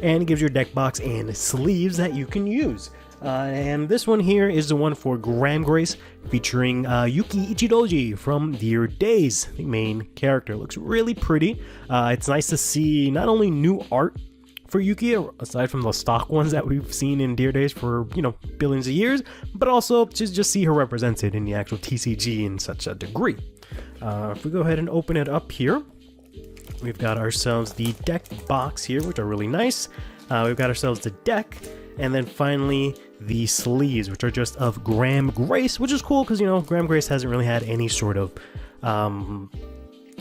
and it gives your deck box and sleeves that you can use. And this one here is the one for Graham Grace, featuring Yuki Ichidoji from Dear Days, the main character. Looks really pretty. It's nice to see not only new art for Yuki, aside from the stock ones that we've seen in Dear Days for, billions of years, but also to just see her represented in the actual TCG in such a degree. If we go ahead and open it up here, we've got ourselves the deck box here, which are really nice. We've got ourselves the deck, and then finally the sleeves, which are just of Graham Grace, which is cool because, Graham Grace hasn't really had any sort of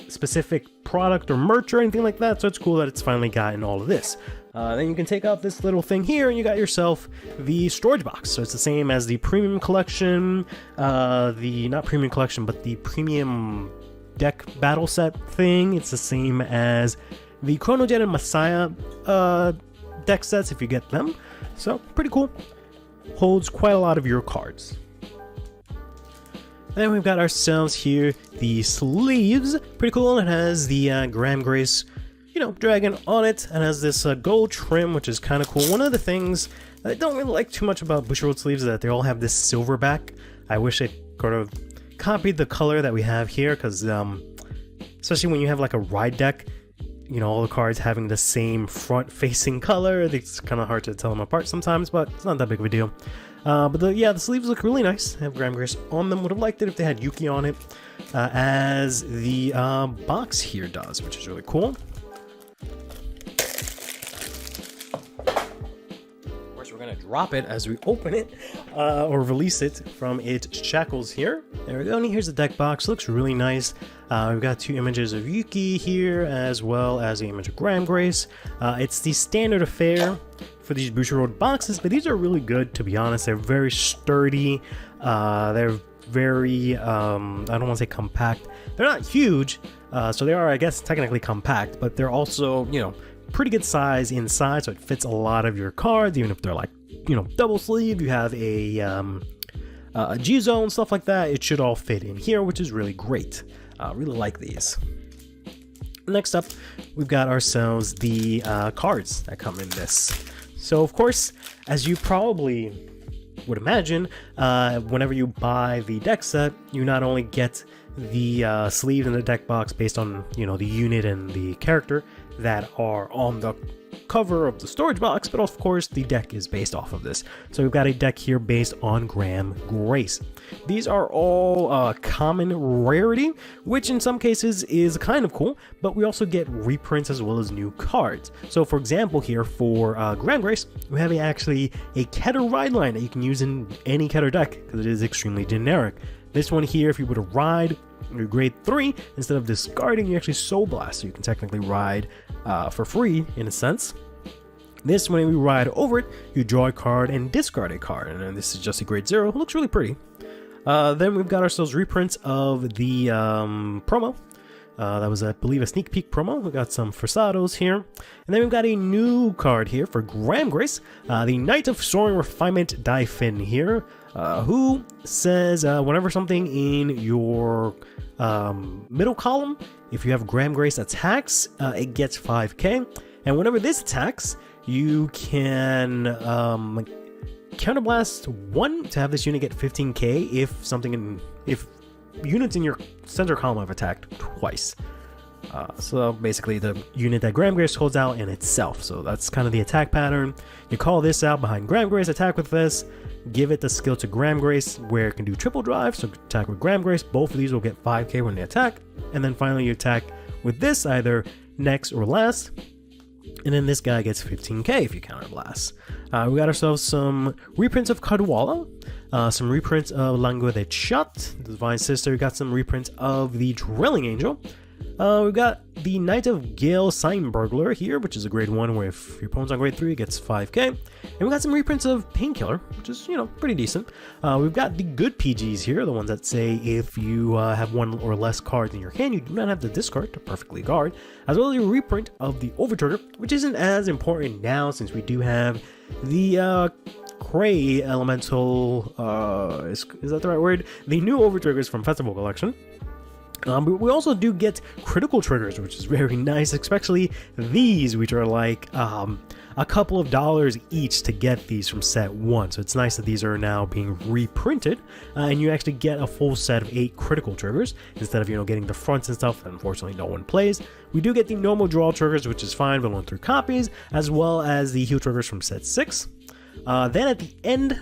specific product or merch or anything like that, so it's cool that it's finally gotten all of this. Then you can take out this little thing here and you got yourself the storage box. So it's the same as the premium collection, not premium collection, but the premium deck battle set thing. It's the same as the Chronojet and Messiah deck sets if you get them. So pretty cool. Holds quite a lot of your cards. Then we've got ourselves here the sleeves. Pretty cool. It has the Graham Grace, dragon on it, and has this gold trim, which is kind of cool. One of the things I don't really like too much about Bushiroad sleeves is that they all have this silver back. I wish it sort of copied the color that we have here, because especially when you have like a ride deck, all the cards having the same front-facing color, it's kind of hard to tell them apart sometimes, but it's not that big of a deal. But the sleeves look really nice. They have Graham Grace on them. Would have liked it if they had Yuki on it, as the box here does, which is really cool. Of course, we're gonna drop it as we open it, or release it from its shackles here. There we go. And here's the deck box. Looks really nice. We've got two images of Yuki here, as well as the image of Graham Grace. It's the standard affair for these Bushiroad boxes, but these are really good, to be honest. They're very sturdy. They're very, I don't want to say compact. They're not huge, so they are, I guess, technically compact, but they're also, pretty good size inside, so it fits a lot of your cards, even if they're like, double sleeve. You have a G-zone, stuff like that. It should all fit in here, which is really great. Really like these. Next up, we've got ourselves the cards that come in this. So, of course, as you probably would imagine, whenever you buy the deck set, you not only get the sleeve and the deck box based on, the unit and the character that are on the cover of the storage box, but of course the deck is based off of this. So we've got a deck here based on Graham Grace. These are all common rarity, which in some cases is kind of cool, but we also get reprints as well as new cards. So for example here for Graham Grace, we have actually a Keter ride line that you can use in any Keter deck because it is extremely generic. This one here, if you were to ride your grade 3, instead of discarding, you actually Soul Blast, so you can technically ride for free in a sense. This, when we ride over it, you draw a card and discard a card, and then this is just a grade 0. It looks really pretty. Then we've got ourselves reprints of the promo. That was, I believe, a sneak peek promo. We got some Forsados here. And then we've got a new card here for Graham Grace, the Knight of Soaring Refinement Daifin here, who says whenever something in your middle column, if you have Graham Grace attacks, it gets 5k. And whenever this attacks, you can counterblast 1 to have this unit get 15k if units in your center column have attacked twice. So basically the unit that Graham Grace holds out in itself. So that's kind of the attack pattern. You call this out behind Graham Grace, attack with this, give it the skill to Graham Grace where it can do triple drive, so attack with Graham Grace. Both of these will get 5k when they attack. And then finally you attack with this either next or last. And then this guy gets 15k if you counterblast. We got ourselves some reprints of Kadwala, some reprints of Langue de Chat, the Divine Sister. We got some reprints of the Drilling Angel. We've got the Knight of Gale Sign Burglar here, which is a grade 1 where if your opponent's on grade 3 it gets 5k. And we got some reprints of Painkiller, which is, pretty decent. We've got the good PGs here, the ones that say if you have 1 or less cards in your hand, you do not have to discard to perfectly guard, as well as a reprint of the Overtrigger, which isn't as important now since we do have the Cray Elemental, is that the right word? The new Overtriggers from Festival Collection. But we also do get critical triggers, which is very nice, especially these, which are like a a couple of dollars each to get these from set 1. So it's nice that these are now being reprinted, and you actually get a full set of 8 critical triggers instead of, getting the fronts and stuff that unfortunately no one plays. We do get the normal draw triggers, which is fine, but only 3 copies, as well as the heal triggers from set 6. Then at the end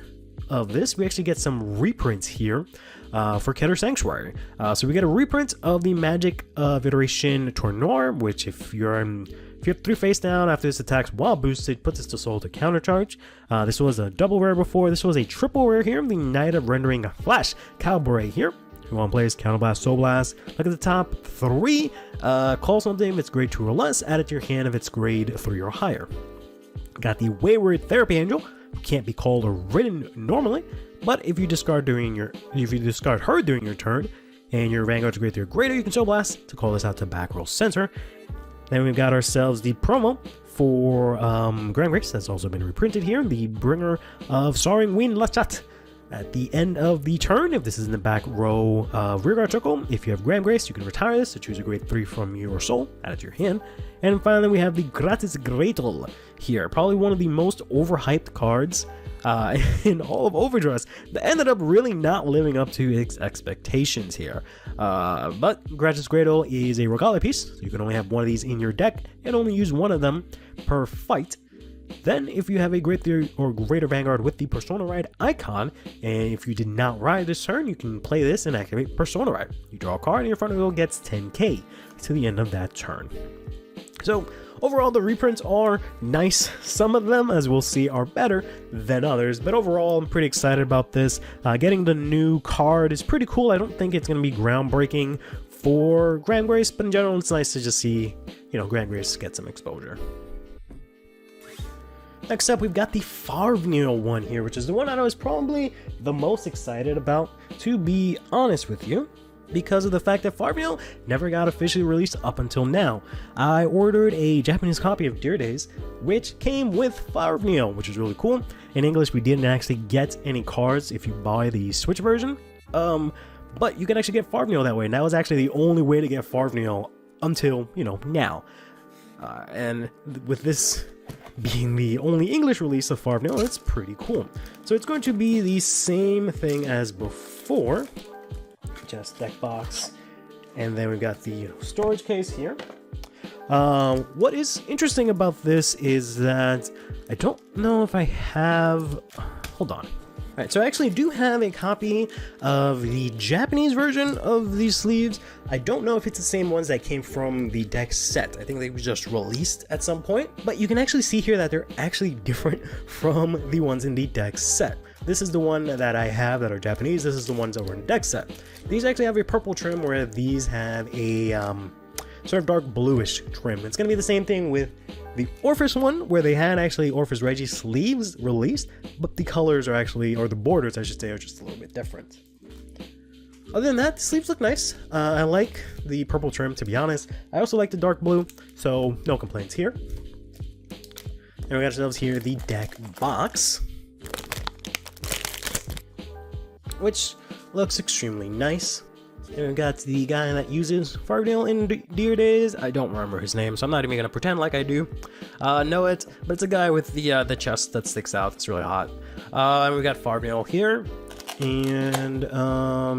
of this, we actually get some reprints here for Keter Sanctuary. So we get a reprint of the Magic of Iteration Tourneur, which if you have 3 face down after this attacks while boosted, put this to soul to countercharge. This was a double rare before. This was a triple rare here, the Knight of Rendering Flash Cowboy here. If you want to play Counterblast, Soul Blast, look at the top 3. Call something if it's grade 2 or less, add it to your hand if it's grade 3 or higher. Got the Wayward Therapy Angel, who can't be called or written normally, but if you discard her during your turn, and your Vanguard's grade 3 or greater, you can Soul Blast to call this out to back row center. Then we've got ourselves the promo for Grand Grace, that's also been reprinted here, the Bringer of Soaring Wind Lachat. At the end of the turn, if this is in the back row of Rearguard Circle, if you have Grand Grace, you can retire this to choose a grade 3 from your soul, add it to your hand. And finally, we have the Gratis Gretel here, probably one of the most overhyped cards in all of Overdress that ended up really not living up to its expectations here. But Gratis Gretel is a Regale piece, so you can only have one of these in your deck and only use one of them per fight. Then, if you have a grade 3 or greater Vanguard with the Persona Ride icon, and if you did not ride this turn, you can play this and activate Persona Ride. You draw a card and your front row gets 10k to the end of that turn. So, overall, the reprints are nice. Some of them, as we'll see, are better than others, but overall, I'm pretty excited about this. Getting the new card is pretty cool. I don't think it's going to be groundbreaking for Grand Grace, but in general, it's nice to just see, Grand Grace get some exposure. Next up, we've got the Farvnil one here, which is the one I was probably the most excited about, to be honest with you, because of the fact that Farvnil never got officially released up until now. I ordered a Japanese copy of Dear Days, which came with Farvnil, which is really cool. In English, we didn't actually get any cards if you buy the Switch version, but you can actually get Farvnil that way, and that was actually the only way to get Farvnil until, now. And with this being the only English release of Farvnil, it's pretty cool. So it's going to be the same thing as before, just deck box, and then we've got the storage case here. What is interesting about this is that I don't know if I have, hold on. Alright, so I actually do have a copy of the Japanese version of these sleeves. I don't know if it's the same ones that came from the deck set. I think they were just released at some point, but you can actually see here that they're actually different from the ones in the deck set. This is the one that I have that are Japanese. This is the ones that were in the deck set. These actually have a purple trim, where these have a sort of dark bluish trim. It's going to be the same thing with the Orphis one, where they had actually Orphis Reggie sleeves released, but the colors are actually, or the borders I should say, are just a little bit different. Other than that, the sleeves look nice. I like the purple trim, to be honest. I also like the dark blue, so no complaints here. And we got ourselves here the deck box, which looks extremely nice. And we've got the guy that uses Farvnil in Dear Days. I don't remember his name, so I'm not even gonna pretend like I do know it. But it's a guy with the chest that sticks out. It's really hot. And we got Farvnil here, and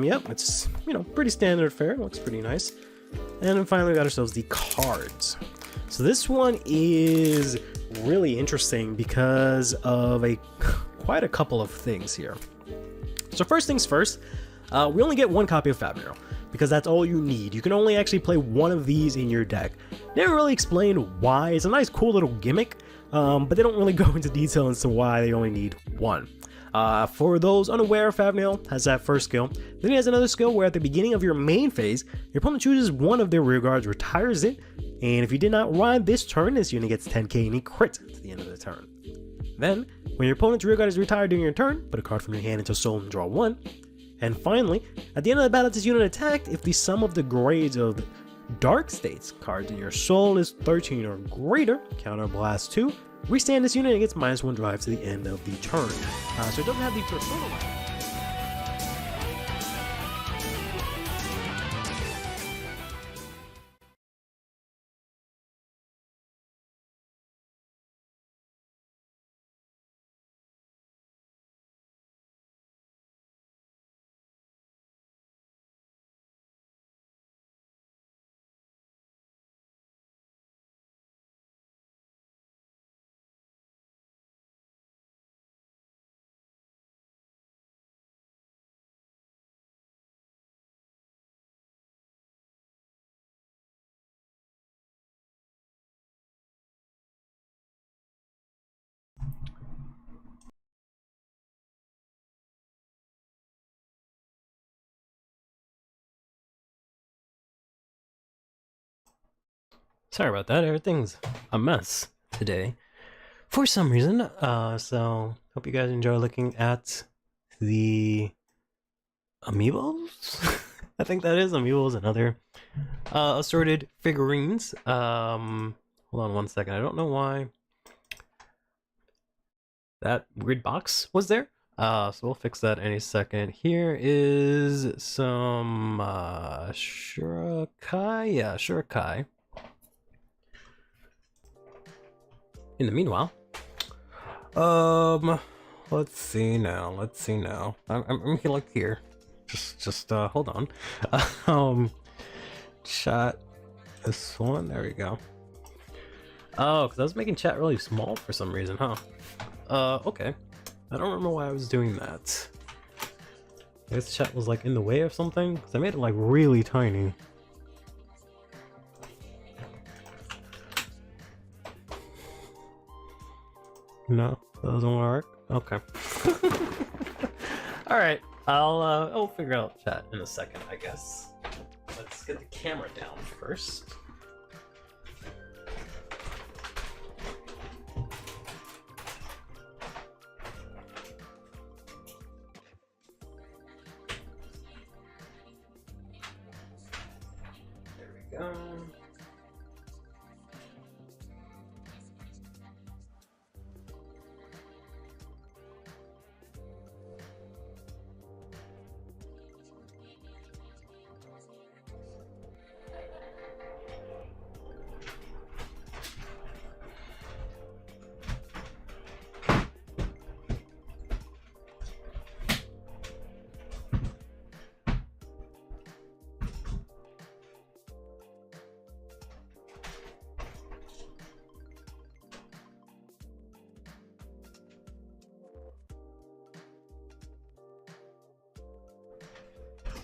yep, it's pretty standard fare. Looks pretty nice. And then finally, we got ourselves the cards. So this one is really interesting because of quite a couple of things here. So first things first. We only get one copy of Farvnil, because that's all you need. You can only actually play one of these in your deck. They never really explain why. It's a nice, cool little gimmick, but they don't really go into detail as to why they only need one. For those unaware, Farvnil has that first skill. Then he has another skill where at the beginning of your main phase, your opponent chooses one of their rear guards, retires it, and if you did not ride this turn, this unit gets 10k and he crits at the end of the turn. Then, when your opponent's rear guard is retired during your turn, put a card from your hand into soul and draw one. And finally, at the end of the battle, this unit attacked, if the sum of the grades of Dark States cards in your soul is 13 or greater, counterblast 2, restand this unit and it gets -1 drive to the end of the turn. So it doesn't have the persona. Sorry about that. Everything's a mess today for some reason. So hope you guys enjoy looking at the amiibos. I think that is amiibos and other assorted figurines. Hold on one second. I don't know why that weird box was there. So we'll fix that any second. Here is some Shurikai. Yeah, Shurikai. In the meanwhile, let's see now. I'm gonna look here. Just hold on. Chat this one. There we go. Oh, because I was making chat really small for some reason, huh? Okay. I don't remember why I was doing that. I guess chat was like in the way of something, because I made it like really tiny. No, that doesn't work. Okay. All right, I'll figure out chat in a second, I guess. Let's get the camera down first. There we go.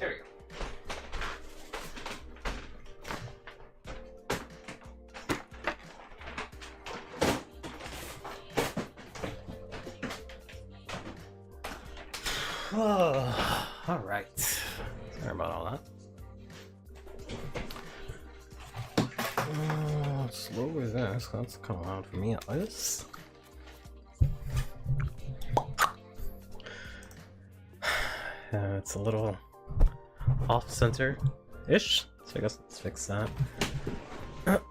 There we go. All right. Sorry about all that. Slow with this. That's kind of loud for me at least. It's a little off center ish, so I guess let's fix that. That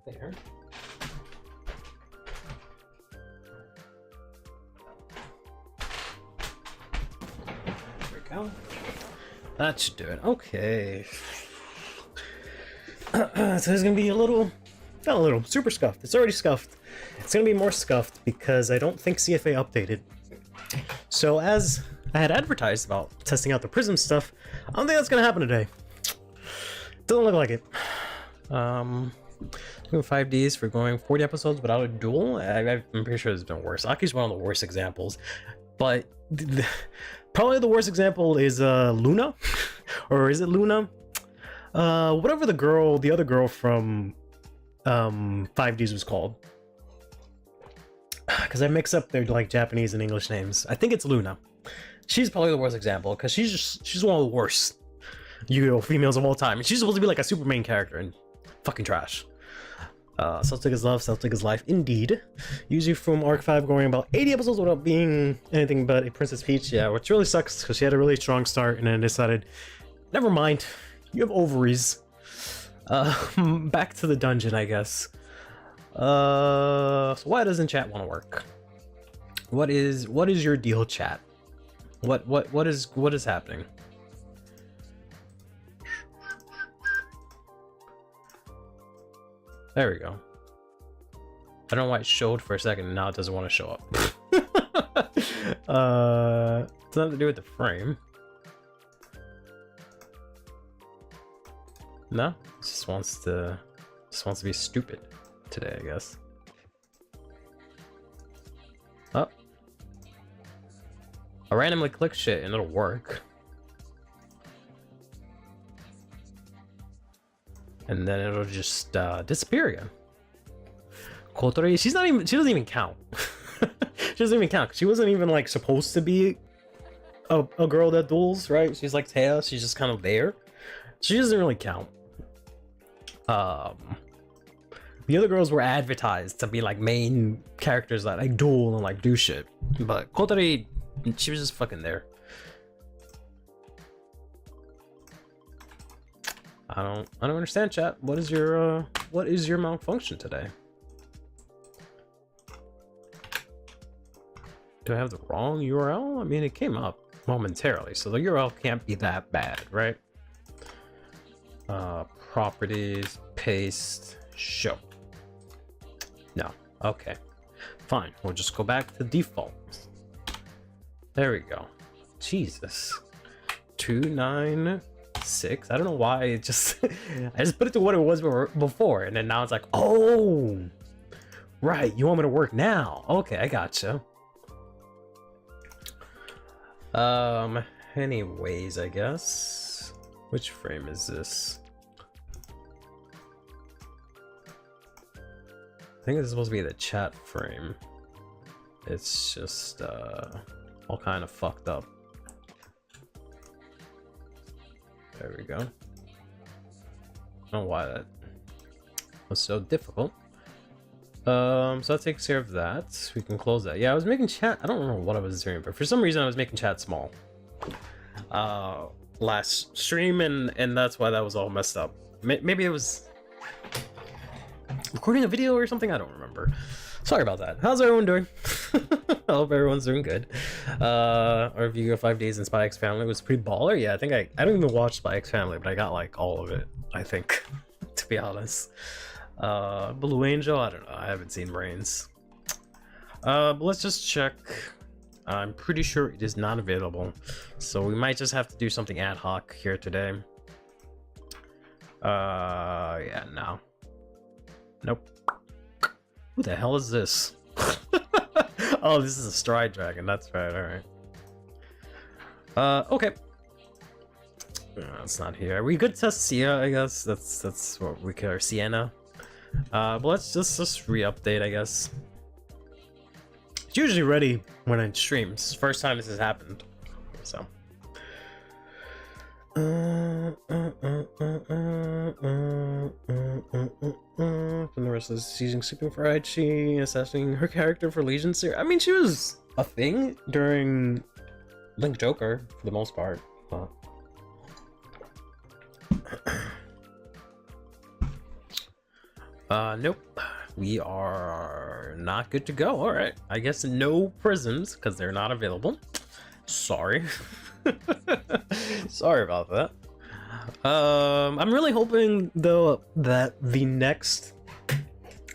there. There we go. That should do it. Okay. So it's gonna be a little, not a little, super scuffed. It's already scuffed. It's gonna be more scuffed because I don't think CFA updated. So as I had advertised about testing out the Prism stuff, I don't think that's gonna happen today. Doesn't look like it. Doing 5Ds for going 40 episodes without a duel. I'm pretty sure it's been worse. Aki's one of the worst examples, but probably the worst example is Luna, or is it Luna? Whatever the other girl from 5Ds was called. Because I mix up their like Japanese and English names. I think it's Luna. She's probably the worst example because she's one of the worst Yu-Gi-Oh females of all time. And she's supposed to be like a super main character and fucking trash. Celtic is love, Celtic is life, indeed. Yuzu from Arc 5 going about 80 episodes without being anything but a Princess Peach. Yeah, which really sucks because she had a really strong start and then decided, never mind, you have ovaries. Back to the dungeon, I guess. So why doesn't chat want to work? What is your deal, chat? What is happening? There we go. I don't know why it showed for a second and now it doesn't want to show up. It's nothing to do with the frame. No, it just wants to be stupid today, I guess. Oh. I randomly click shit and it'll work. And then it'll just disappear again. Kotori, she doesn't even count. She doesn't even count. She wasn't even like supposed to be a girl that duels, right? She's like Taya, she's just kind of there. She doesn't really count. The other girls were advertised to be like main characters that like duel and like do shit, but Kotori, she was just fucking there. I don't understand, chat. What is your malfunction today? Do I have the wrong URL? I mean, it came up momentarily, so the URL can't be that bad, right? Properties, paste, show. No, okay, fine. We'll just go back to default. There we go. Jesus, 296. I don't know why it just I just put it to what it was before, and then now it's like, oh, right. You want me to work now? Okay, I gotcha. Anyways, I guess. Which frame is this? I think this is supposed to be the chat frame. It's just all kind of fucked up. There we go. I don't know why that was so difficult. So that takes care of that. We can close that. Yeah, I was making chat. I don't know what I was doing, but for some reason I was making chat small last stream, and that's why that was all messed up. Maybe it was recording a video or something. I don't remember. Sorry about that. How's everyone doing? I hope everyone's doing good. Our review of 5 Days in Spy X Family was pretty baller. Yeah, I think I don't even watch Spy X Family, but I got like all of it, I think, to be honest. Blue Angel, I don't know. I haven't seen Brains. But let's just check. I'm pretty sure it is not available, so we might just have to do something ad hoc here today. Yeah, no. Nope. Who the hell is this? Oh, this is a Stride Dragon. That's right. All right. Okay. It's not here. We could test Sia, I guess. That's what we call Sienna. But let's just re-update, I guess. It's usually ready when it streams. First time this has happened, so. From the rest of the season, sleeping for Aichi, assessing her character for Legion series. I mean, she was a thing during Link Joker for the most part, but. Nope. We are not good to go. All right. I guess no prisms because they're not available. Sorry. Sorry about that. I'm really hoping though that the next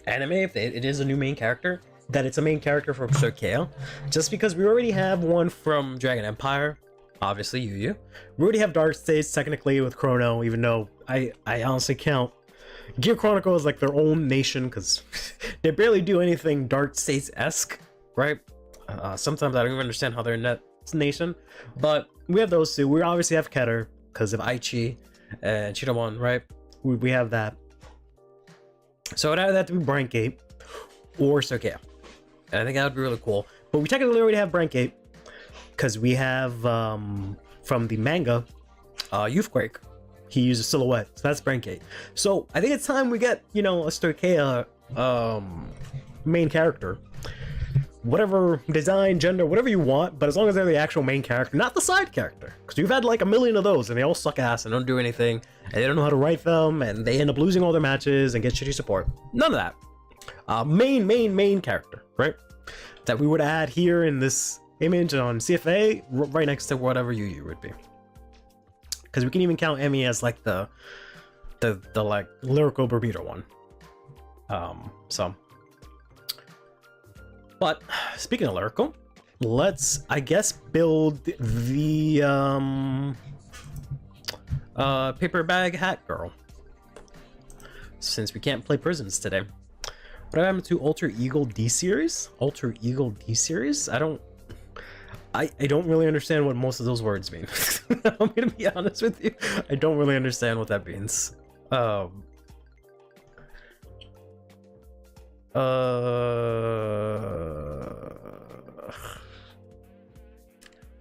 anime, if it is a new main character, that it's a main character from Circale, just because we already have one from Dragon Empire, obviously Yu. We already have Dark States technically with Chrono, even though I honestly count Gear Chronicle as like their own nation because they barely do anything Dark States-esque, right? Sometimes I don't even understand how they're in that nation, but we have those two. We obviously have Keter because of Aichi and Chitamon, right? We have that. So it either have to be Brankgate or Circale. And I think that would be really cool. But we technically already have Brankgate because we have from the manga Youthquake. He uses Silhouette, so that's Brankgate. So I think it's time we get, you know, a Circale main character. Whatever design, gender, whatever you want, but as long as they're the actual main character, not the side character. Because you've had like a million of those and they all suck ass and don't do anything, and they don't know how to write them, and they end up losing all their matches and get shitty support. None of that. Main character, right? That we would add here in this image on CFA, right next to whatever Yu would be. Because we can even count Emmy as like the like lyrical Bermuda one. So. But speaking of lyrical, let's, I guess, build the paper bag hat girl. Since we can't play prisons today. What happened to Alter Eagle D series? Alter Eagle D series? I don't really understand what most of those words mean. I'm gonna be honest with you. I don't really understand what that means. Although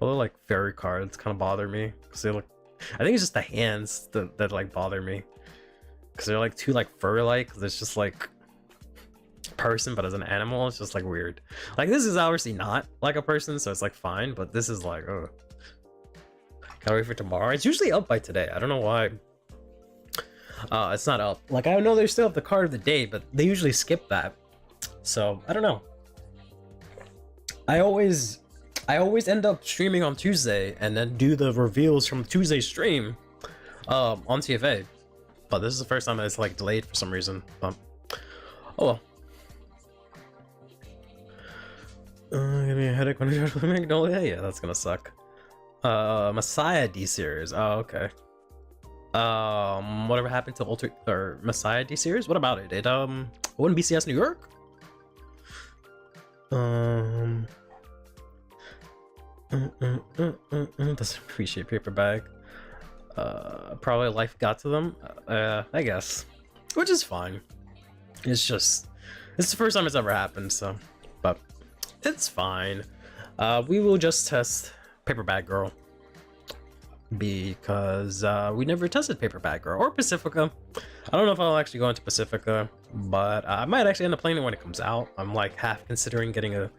like fairy cards kind of bother me because they look I think it's just the hands that like bother me, because they're like too like fur-like. Because it's just like person, but as an animal, it's just like weird. Like this is obviously not like a person, so it's like fine. But this is like, oh, gotta wait for tomorrow. It's usually up by today. I don't know why. It's not up. Like I know they still have the card of the day, but they usually skip that. So I don't know. I always end up streaming on Tuesday and then do the reveals from Tuesday's stream on TFA. But this is the first time that it's like delayed for some reason. But oh well. Give me a headache when I try to Magnolia. Yeah, that's gonna suck. Messiah D series. Oh, okay. Whatever happened to Messiah D series? What about it? It wouldn't BCS New York? Doesn't appreciate paper bag. Probably life got to them. I guess, which is fine. It's the first time it's ever happened, so, but it's fine. We will just test paper bag girl, because we never tested paper bag girl or Pacifica. I don't know if I'll actually go into Pacifica, but I might actually end up playing it when it comes out. I'm like half considering getting a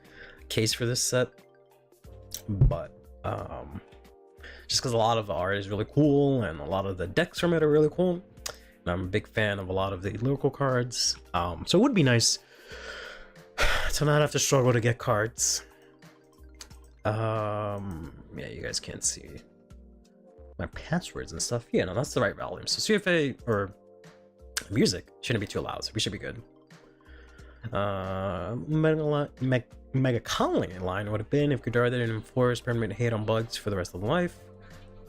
case for this set, but just because a lot of the art is really cool and a lot of the decks from it are really cool, and I'm a big fan of a lot of the lyrical cards, so it would be nice to not have to struggle to get cards. Yeah, you guys can't see my passwords and stuff. Yeah, no, that's the right volume. So CFA or music shouldn't be too loud, so we should be good. Mega Colony line would have been if Godard didn't enforce permanent hate on bugs for the rest of the life.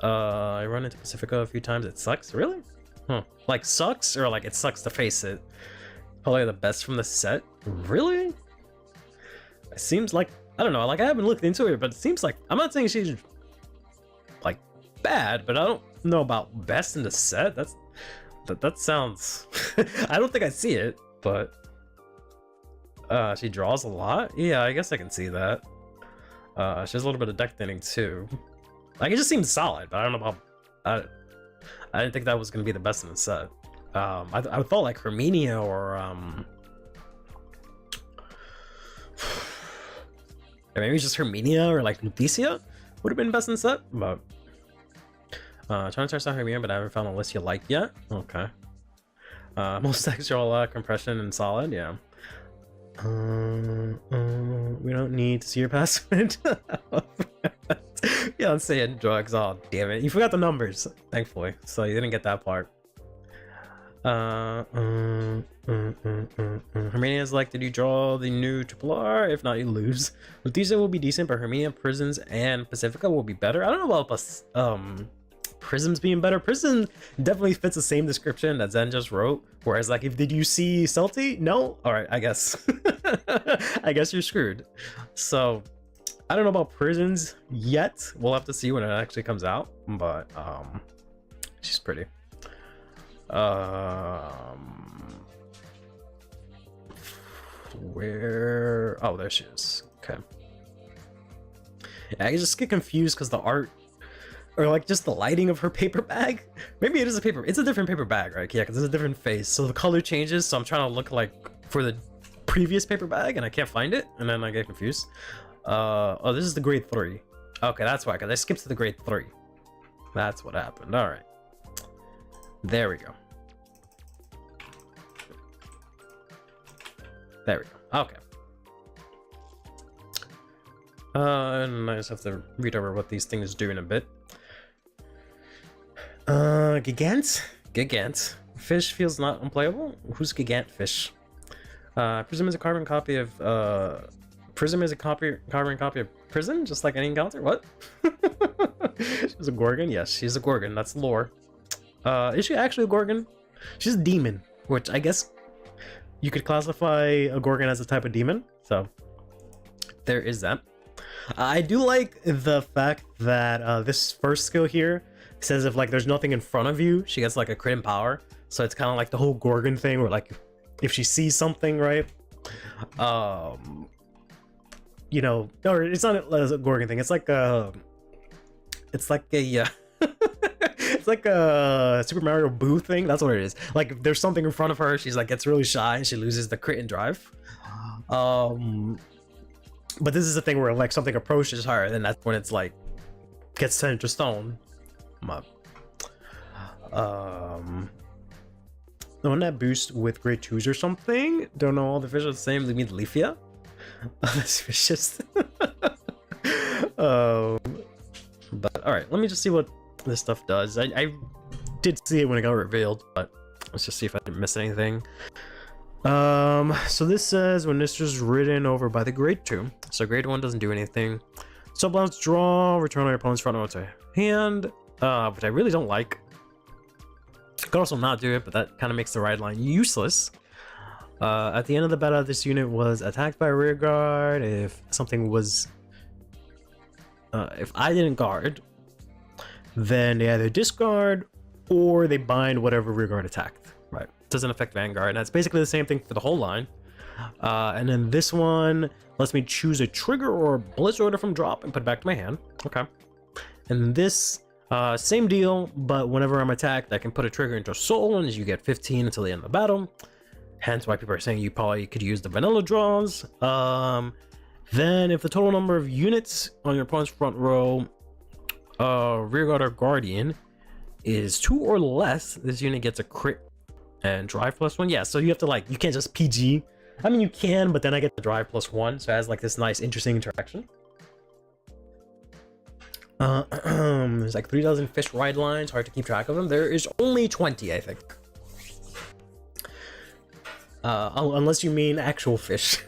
I run into Pacifica a few times. It sucks. Really? Huh. Like sucks, or like it sucks to face it? Probably the best from the set. Really? It seems like, I don't know, like I haven't looked into it, but it seems like, I'm not saying she's like bad, but I don't know about best in the set. That sounds I don't think I see it, but she draws a lot. Yeah, I guess I can see that. She has a little bit of deck thinning too. Like it just seems solid, but I don't know about, I didn't think that was gonna be the best in the set. I thought like Herminia or maybe just Herminia or like Lutetia would have been best in the set, but trying to test out Herminia, but I haven't found a list you like yet. Okay. Most decks are all compression and solid. Yeah. We don't need to see your password. Yeah, I'm saying drugs. Oh, damn it. You forgot the numbers, thankfully. So you didn't get that part. Herminia's like, did you draw the new RRR? If not, you lose. Lutetia will be decent, but Herminia, Prisms, and Pacifica will be better. I don't know about Prisms being better. Prism definitely fits the same description that Zen just wrote. Whereas, like, did you see Celtic? No? Alright, I guess. I guess you're screwed. So, I don't know about Prisms yet. We'll have to see when it actually comes out. But, she's pretty. Where? Oh, there she is. Okay. Yeah, I just get confused because the art, or like just the lighting of her paper bag. Maybe it is it's a different paper bag, right? Yeah, because it's a different face, so the color changes. So I'm trying to look like for the previous paper bag, and I can't find it, and then I get confused. Oh, this is the grade 3. Okay, that's why. Because I skipped to the grade 3. That's what happened. All right. There we go. There we go. Okay. And I just have to read over what these things do in a bit. Gigant. Fish feels not unplayable. Who's Gigant Fish? Prism is a carbon copy of carbon copy of Prism, just like any encounter. What? She's a Gorgon. Yes, she's a Gorgon. That's lore. Is she actually a Gorgon? She's a demon, which I guess you could classify a Gorgon as a type of demon. So there is that. I do like the fact that this first skill here says if like there's nothing in front of you, she gets like a crit and power. So it's kind of like the whole Gorgon thing, where like if she sees something, right? You know, or it's not a Gorgon thing. It's like a it's It's like a Super Mario Boo thing. That's what it is. Like if there's something in front of her, she's like gets really shy and she loses the crit and drive. But this is the thing where like something approaches her, then that's when it's like gets turned to stone. The one that boosts with grade 2s or something. Don't know all the fish are the same. They mean Leafia. That's vicious. But all right, let me just see what this stuff does. I did see it when it got revealed, but let's just see if I didn't miss anything. So this says when this is ridden over by the grade 2, so grade 1 doesn't do anything. So bounce, draw, return all your opponent's front row to hand, which I really don't like. Could also not do it, but that kind of makes the ride line useless. At the end of the battle, this unit was attacked by a rear guard. If something was, if I didn't guard, then they either discard or they bind whatever rear guard attacked. Right? Doesn't affect Vanguard. And that's basically the same thing for the whole line. And then this one lets me choose a trigger or a blitz order from drop and put it back to my hand. Okay. And this, same deal, but whenever I'm attacked, I can put a trigger into a soul, and you get 15 until the end of the battle. Hence why people are saying you probably could use the vanilla draws. Then if the total number of units on your opponent's front row, rearguard or guardian, is 2 or less, this unit gets a crit and drive +1. Yeah, so you have to like, you can't just PG. I mean, you can, but then I get the drive +1, so it has like this nice, interesting interaction. There's like 3,000 fish ride lines, hard to keep track of them. There is only 20, I think. Unless you mean actual fish.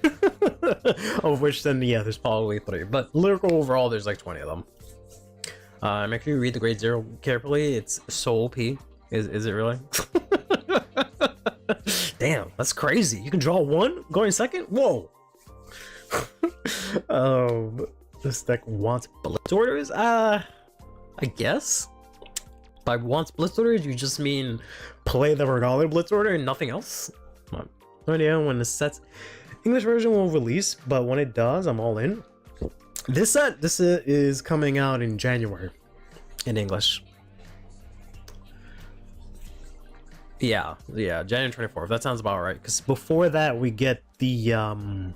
Of which then, yeah, there's probably 3. But lyrical overall, there's like 20 of them. Make sure you read the grade 0 carefully. It's so OP. Is it really? Damn, that's crazy. You can draw 1, going second? Whoa! This deck wants blitz orders? I guess. By wants blitz orders, you just mean play the Regalia blitz order and nothing else? No idea when the set's English version will release, but when it does, I'm all in. This set, is coming out in January in English. Yeah, January 24th. That sounds about right. Because before that, we get the or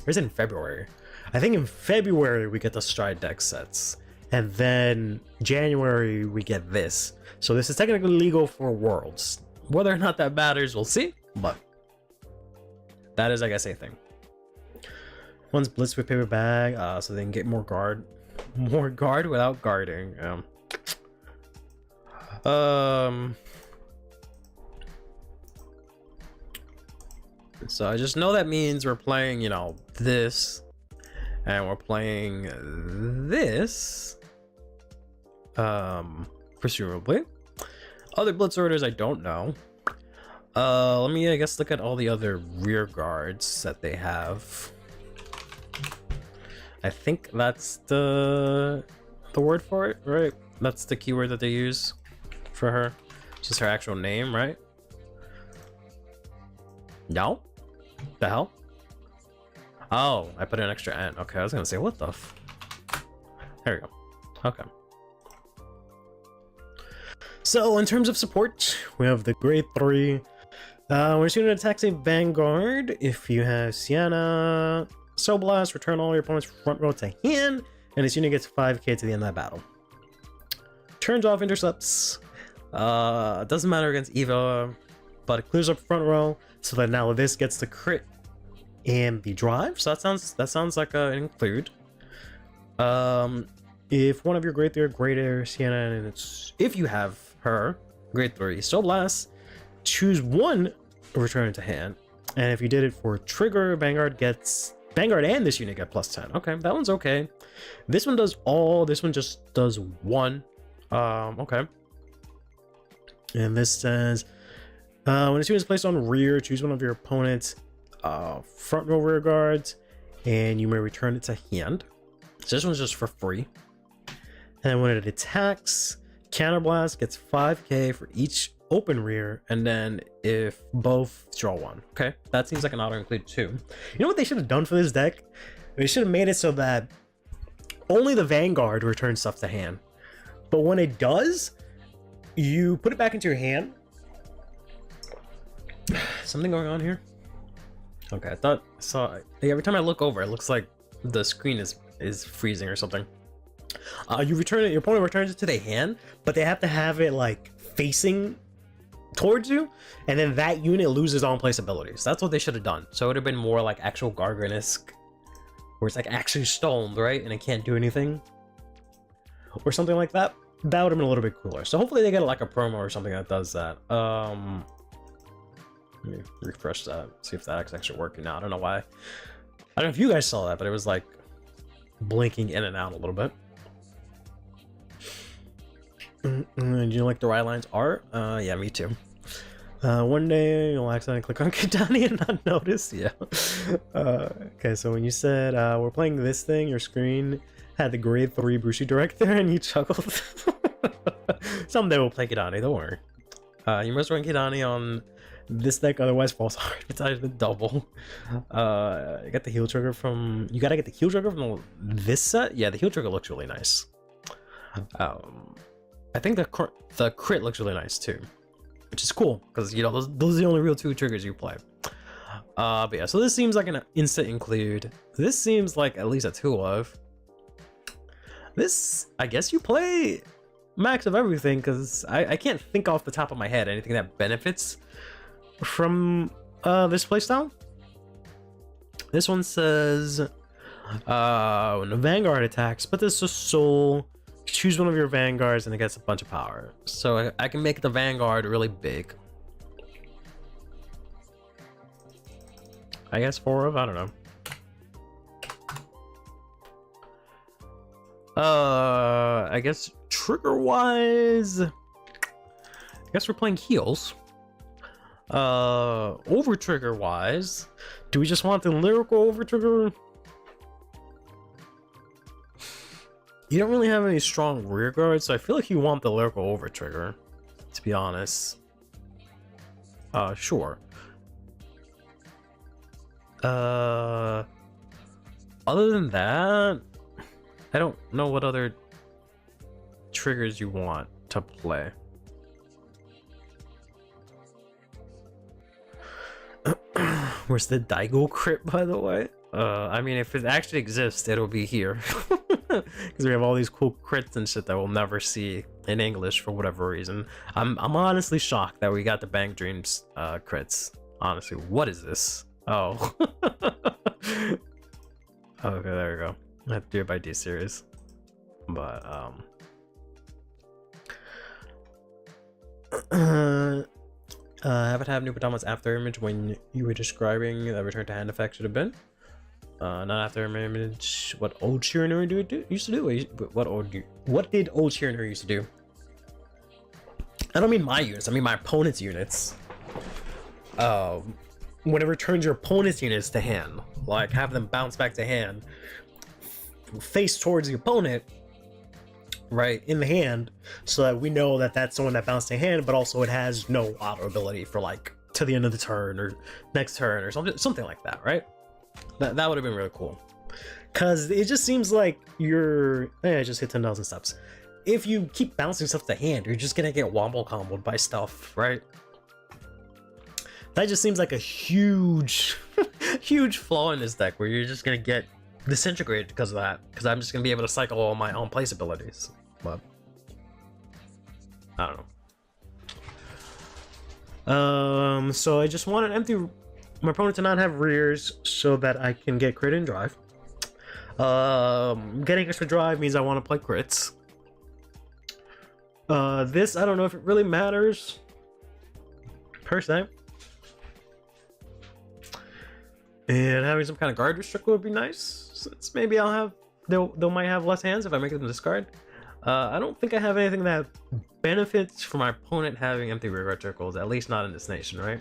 is it in February? I think in February we get the Stride deck sets, and then January we get this. So this is technically legal for Worlds. Whether or not that matters, we'll see. But that is, I guess, a thing. One's blitz with paper bag, so they can get more guard without guarding. So I just know that means we're playing, you know, this, and we're playing this, presumably. Other blitz orders, I don't know. Let me, I guess, look at all the other rear guards that they have. I think that's the word for it, right? That's the keyword that they use for her. It's just her actual name, right? No? The hell? Oh, I put an extra N. Okay, I was gonna say, what the f... There we go. Okay. So, in terms of support, we have the grade 3. When shooting an attack, say Vanguard. If you have Sienna, Soul Blast, return all your opponent's front row to hand, and this unit gets 5k to the end of that battle. Turns off intercepts. Doesn't matter against Eva, but it clears up front row, so that now this gets the crit and the drive. So that sounds like an include. If one of your grade 3 or greater Sienna, and it's if you have her grade 3 Soul Blast, choose one, return it to hand. And if you did it for trigger, Vanguard and this unit get +10. Okay, that one's okay. This one does all. This one just does 1. Okay. And this says, when a student is placed on rear, choose one of your opponent's front row rear guards, and you may return it to hand. So this one's just for free. And when it attacks, Counterblast gets 5k for each open rear, and then if both, draw 1. Okay, that seems like an auto-include too. You know what they should have done for this deck? They should have made it so that only the Vanguard returns stuff to hand. But when it does, You put it back into your hand. Something going on here? Okay, I thought I saw. Every time I look over, it looks like the screen is freezing or something. You return it. Your opponent returns it to their hand, but they have to have it like facing towards you, and then that unit loses on place abilities. That's what they should have done. So it would have been more like actual Gargan-esque, where it's like actually stoned, right, and it can't do anything, or something like that. That would have been a little bit cooler. So hopefully they get like a promo or something that does that. Let me refresh that, see if that's actually working now. I don't know why. I don't know if you guys saw that, but it was like blinking in and out a little bit. Do you like the Rylines art? Yeah, me too. One day you'll accidentally click on Kidani and not notice. Yeah. Okay, so when you said we're playing this thing, your screen had the grade 3 Brucey director and you chuckled. Someday we'll play Kidani, don't worry. You must run Kidani on this deck, otherwise false hard. It's either double. You got the heal trigger from. You gotta get the heal trigger from this set. Yeah, the heal trigger looks really nice. I think the crit looks really nice too, which is cool because you know those are the only real 2 triggers you play. But yeah, so this seems like an instant include. This seems like at least a 2 of. This, I guess you play max of everything because I can't think off the top of my head anything that benefits from this playstyle. This one says when the Vanguard attacks, but this is soul. Choose one of your Vanguards and it gets a bunch of power. So I can make the Vanguard really big. I guess 4 of, I don't know. I guess trigger wise, I guess we're playing heals. Over trigger wise, do we just want the lyrical over trigger? You don't really have any strong rear guards, so I feel like you want the lyrical over trigger, to be honest. Sure. Other than that, I don't know what other triggers you want to play. Where's the Daigo crit, by the way? I mean, if it actually exists, it'll be here. Because we have all these cool crits and shit that we'll never see in English for whatever reason. I'm honestly shocked that we got the Bang Dreams crits. Honestly, what is this? Oh. Okay, there we go. I have to do it by D series. But have it have new Padamas after image when you were describing the return to hand effect should have been. Not after image. What old Sheeran used to do? What did old Sheeran used to do? I don't mean my units. I mean my opponent's units. When it returns your opponent's units to hand, like have them bounce back to hand, face towards the opponent, right in the hand, so that we know that that's someone that bounced to hand, but also it has no auto ability for like to the end of the turn or next turn or something like that, right? That would have been really cool, because it just seems like you're I just hit 10,000 steps. If you keep bouncing stuff to hand, you're just gonna get wombo comboed by stuff, right? That just seems like a huge huge flaw in this deck, where you're just gonna get disintegrated because of that, because I'm just gonna be able to cycle all my own place abilities. But I don't know. So I just want an empty my opponent to not have rears so that I can get crit and drive. Getting extra drive means I want to play crits. This, I don't know if it really matters per se. And having some kind of guard restrict would be nice, since maybe I'll have they might have less hands if I make them discard. I don't think I have anything that benefits from my opponent having empty rear guard circles, at least not in this nation, right?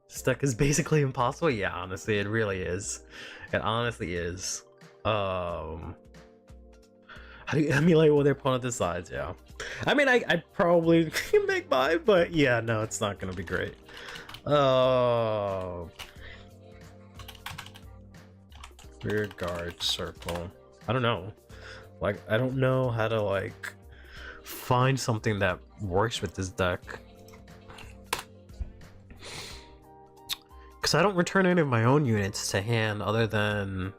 This deck is basically impossible. Yeah, honestly, it really is. It honestly is. How do you emulate what their opponent decides? Yeah, I mean, I probably can make mine, but yeah, no, it's not gonna be great. Rear guard circle. I don't know. Like, I don't know how to like find something that works with this deck. Because I don't return any of my own units to hand other than...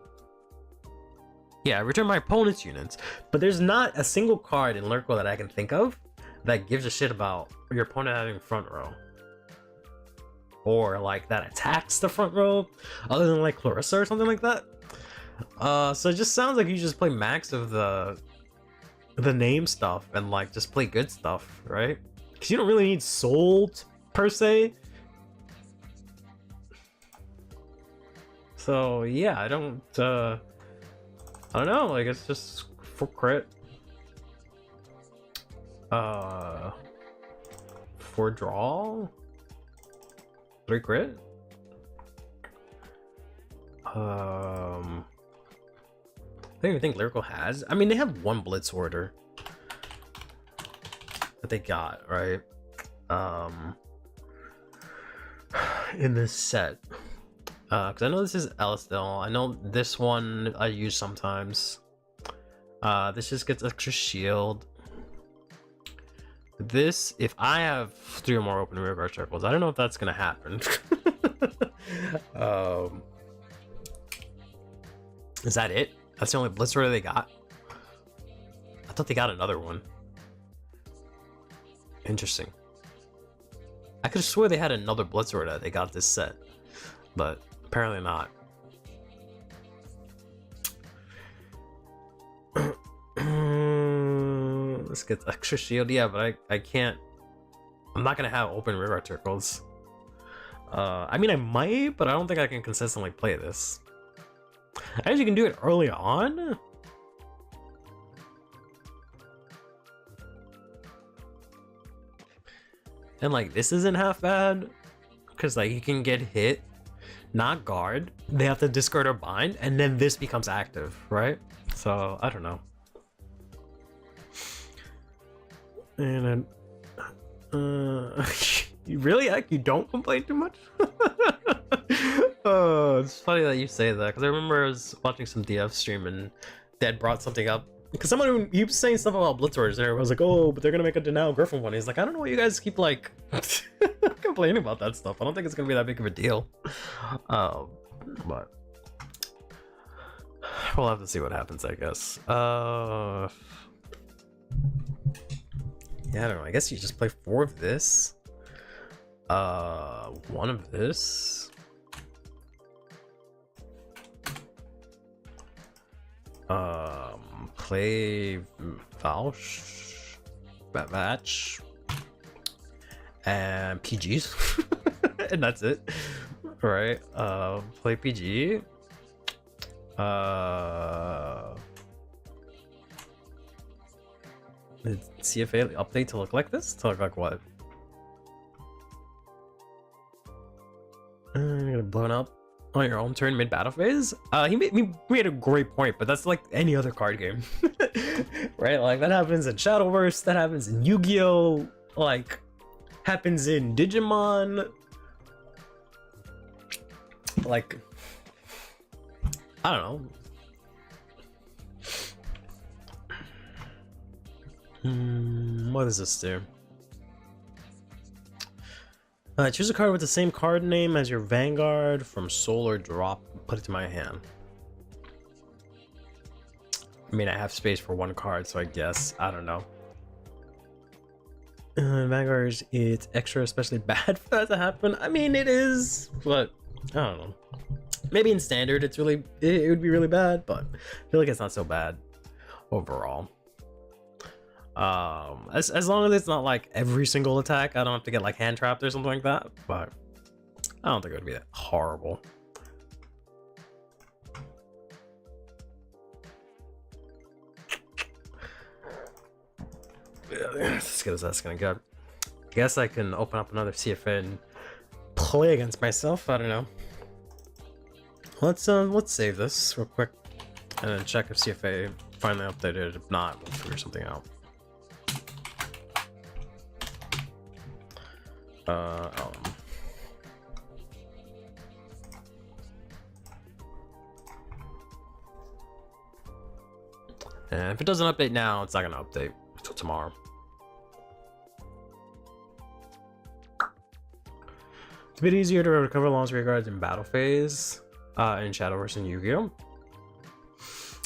Yeah, I return my opponent's units. But there's not a single card in Lurko that I can think of that gives a shit about your opponent having front row. Or like that attacks the front row, other than like Clarissa or something like that. So it just sounds like you just play max of the name stuff and like just play good stuff, right? Because you don't really need soul per se. So yeah, I don't know, like it's just for crit. For draw? 3 crit? I don't even think Lyrical has. I mean, they have 1 Blitz Order that they got, right? In this set. Because I know this is Elistil. I know this one I use sometimes. This just gets extra shield. This, if I have 3 or more open rearguard circles, I don't know if that's gonna happen. Is that it? That's the only Blitz Order they got? I thought they got another one. Interesting. I could have swore they had another Blitz Order that they got this set, but apparently not. Let's get extra shield. Yeah, but I can't. I'm not gonna have open rearguard circles. I mean, I might, but I don't think I can consistently play this. I guess you can do it early on. And like this isn't half bad, because like you can get hit, not guard. They have to discard or bind, and then this becomes active, right? So I don't know. And then, you really, like, you don't complain too much? Oh, it's funny that you say that, because I remember I was watching some DF stream and Dad brought something up. Because someone, he was saying stuff about Blitz Orders there. I was like, oh, but they're going to make a Denial Griffin one. He's like, I don't know why you guys keep, like, complaining about that stuff. I don't think it's going to be that big of a deal. But we'll have to see what happens, I guess. Yeah, I don't know. I guess you just play 4 of this. 1 of this. Play Valsh, Batch, and PGs, and that's it. Right? Play PG. The CFA update to look like this? To look like what? You're gonna blow up on your own turn mid-battle phase? He made a great point, but that's like any other card game. Right? Like that happens in Shadowverse, that happens in Yu-Gi-Oh! Like, happens in Digimon. Like, I don't know. What does this do? Choose a card with the same card name as your Vanguard from Soul or drop. Put it to my hand. I mean, I have space for 1 card, so I guess. I don't know. Vanguard, it's extra especially bad for that to happen. I mean, it is, but I don't know. Maybe in standard, it would be really bad, but I feel like it's not so bad overall. As long as it's not like every single attack, I don't have to get like hand trapped or something like that, but I don't think it would be that horrible. Yeah, as good as that's gonna go. I guess I can open up another CFA and play against myself. I don't know. Let's save this real quick and then check if CFA finally updated. If not, we'll figure something out. And if it doesn't update now, it's not gonna update until tomorrow. It's a bit easier to recover launch rear guards in battle phase in Shadowverse and Yu-Gi-Oh!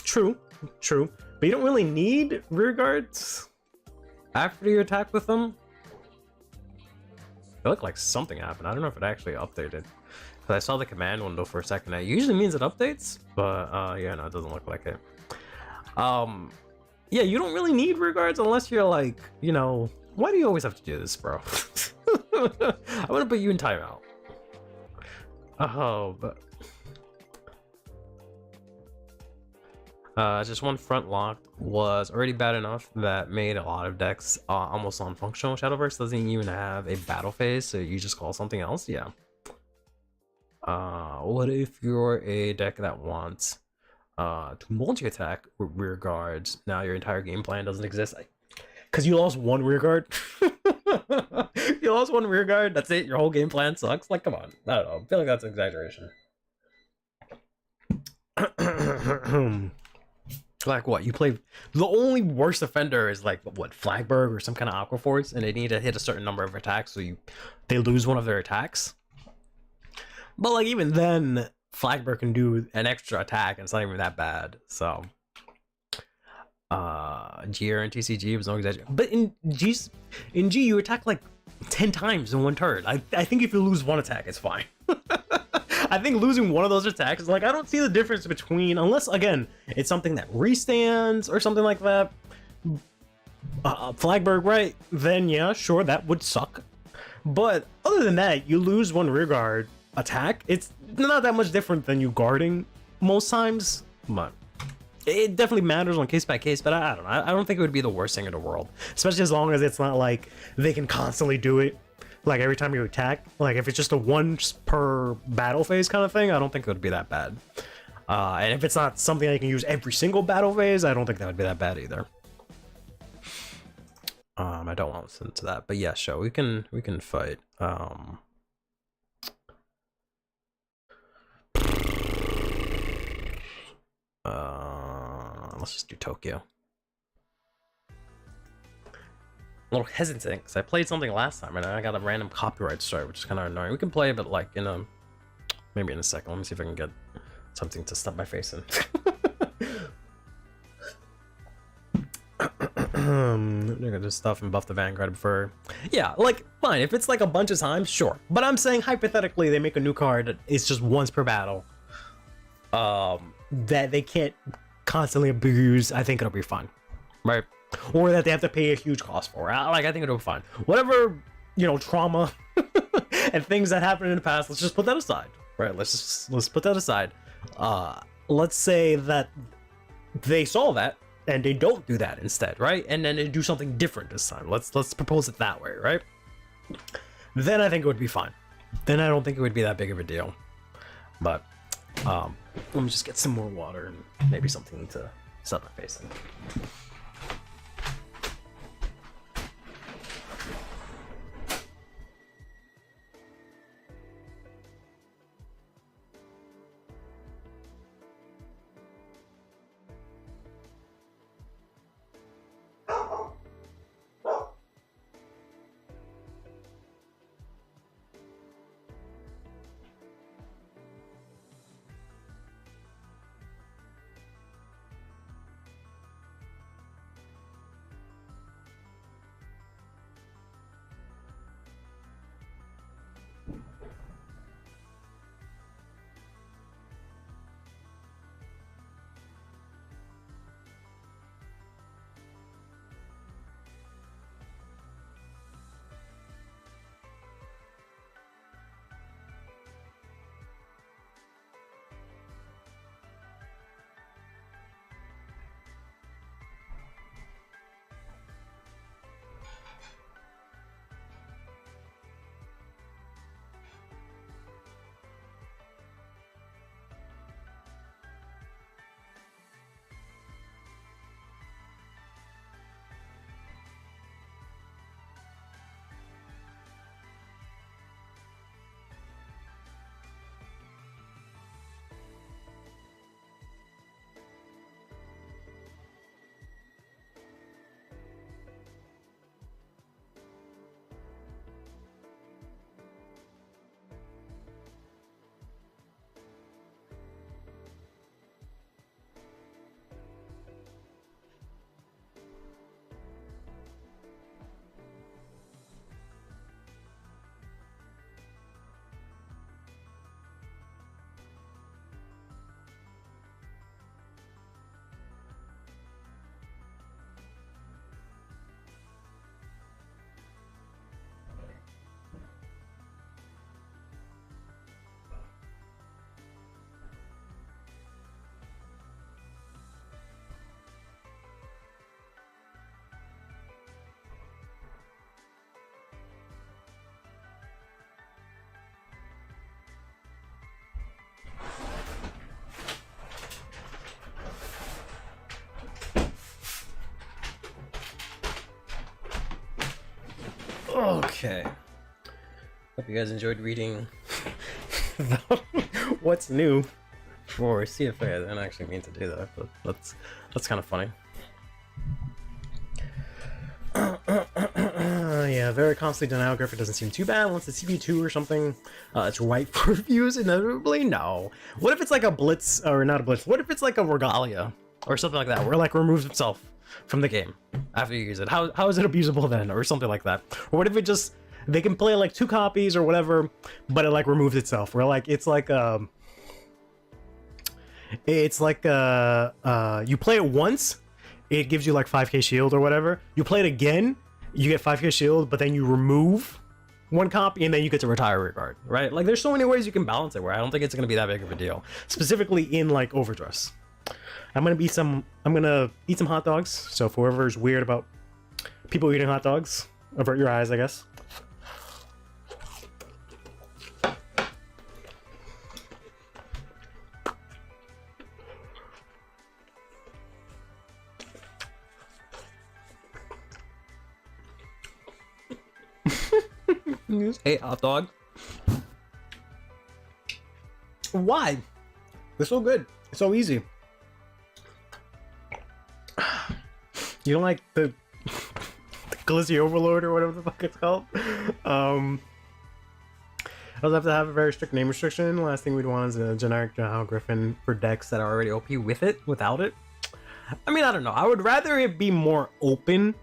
True, but you don't really need rear guards after you attack with them. It looked like something happened. I don't know if it actually updated. Because I saw the command window for a second. It usually means it updates, but yeah, no, it doesn't look like it. Yeah, you don't really need rear guards unless you're like, you know, why do you always have to do this, bro? I want to put you in timeout. Oh, but just one front locked was already bad enough that made a lot of decks almost non-functional. Shadowverse doesn't even have a battle phase, so you just call something else. Yeah. What if you're a deck that wants to multi-attack with rear guards? Now your entire game plan doesn't exist because you lost one rear guard. You lost one rear guard, that's it, your whole game plan sucks. Like, come on. I don't know, I feel like that's an exaggeration. Like, what, you play the only worst offender is like what, Flagberg or some kind of Aquaforce, and they need to hit a certain number of attacks, so they lose one of their attacks. But like, even then, Flagberg can do an extra attack and it's not even that bad. So GR and TCG was no exaggeration. But in G you attack like 10 times in one turn. I think if you lose one attack, it's fine. I think losing one of those attacks is like, I don't see the difference between, unless again it's something that restands or something like that. Flagberg, right? Then yeah, sure, that would suck. But other than that, you lose one rear guard attack, it's not that much different than you guarding most times. But it definitely matters on case by case, but I don't know, I don't think it would be the worst thing in the world, especially as long as it's not like they can constantly do it like every time you attack. Like if it's just a once per battle phase kind of thing, I don't think it would be that bad. And if it's not something I can use every single battle phase, I don't think that would be that bad either. I don't want to listen to that, but yeah, sure, we can fight. Let's just do Tokyo. A little hesitant because I played something last time and I got a random copyright strike, which is kind of annoying. We can play, but like maybe in a second. Let me see if I can get something to stop my face in. They're gonna do stuff and buff the Vanguard before. Yeah, like fine if it's like a bunch of times, sure. But I'm saying hypothetically they make a new card. It's just once per battle. That they can't constantly abuse. I think it'll be fine, right? Or that they have to pay a huge cost for. Like I think it'll be fine. Whatever, you know, trauma and things that happened in the past. Let's just put that aside, right? Let's put that aside. Let's say that they saw that and they don't do that instead, right? And then they do something different this time. Let's propose it that way, right? Then I think it would be fine. Then I don't think it would be that big of a deal. But let me just get some more water and maybe something to set my face in. Okay. Hope you guys enjoyed reading what's new for CFA. I didn't actually mean to do that, but that's kind of funny. Yeah, very costly denial graphic doesn't seem too bad. Once it's CP2 or something, it's right for reviews inevitably. No. What if it's like a blitz, or not a blitz? What if it's like a regalia or something like that, where it like removes itself from the game after you use it? How is it abusable then, or something like that? Or what if it just, they can play like 2 copies or whatever, but it like removes itself? Where like it's like you play it once, it gives you like 5k shield or whatever. You play it again, you get 5k shield, but then you remove 1 copy and then you get to retire regard, right? Like there's so many ways you can balance it where I don't think it's gonna be that big of a deal, specifically in like overdress. I'm gonna eat some hot dogs. So for whoever's weird about people eating hot dogs, avert your eyes, I guess. Hey, hot dog. Why? They're so good. It's so easy. You don't like the glizzy overload or whatever the fuck it's called? I also have to have a very strict name restriction. The last thing we'd want is a generic Jahal Griffin for decks that are already OP with it, without it. I mean, I don't know. I would rather it be more open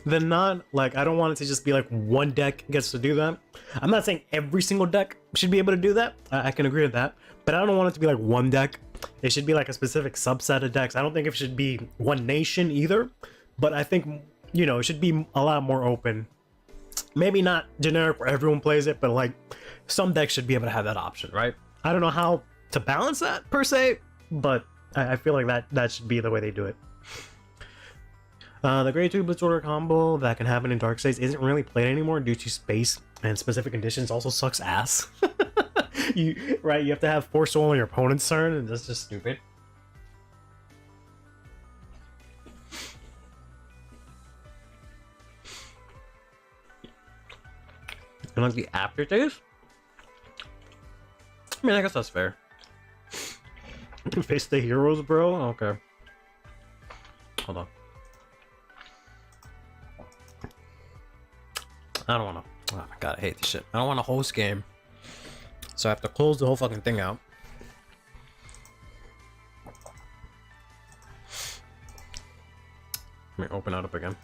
than not. Like, I don't want it to just be like one deck gets to do that. I'm not saying every single deck should be able to do that. I can agree with that. But I don't want it to be like one deck. It should be like a specific subset of decks. I don't think it should be one nation either. But I think, you know, it should be a lot more open. Maybe not generic where everyone plays it, but like some decks should be able to have that option, right? I don't know how to balance that per se, but I feel like that should be the way they do it. The Grade 2 Blitz Order combo that can happen in Dark States isn't really played anymore due to space and specific conditions. Also sucks ass. You have to have 4 soul on your opponent's turn, and that's just stupid. And like the aftertaste? I mean, I guess that's fair. Face the heroes, bro? Okay. Hold on. I don't want to. Oh my god, I hate this shit. I don't want to host game, so I have to close the whole fucking thing out. Let me open it up again.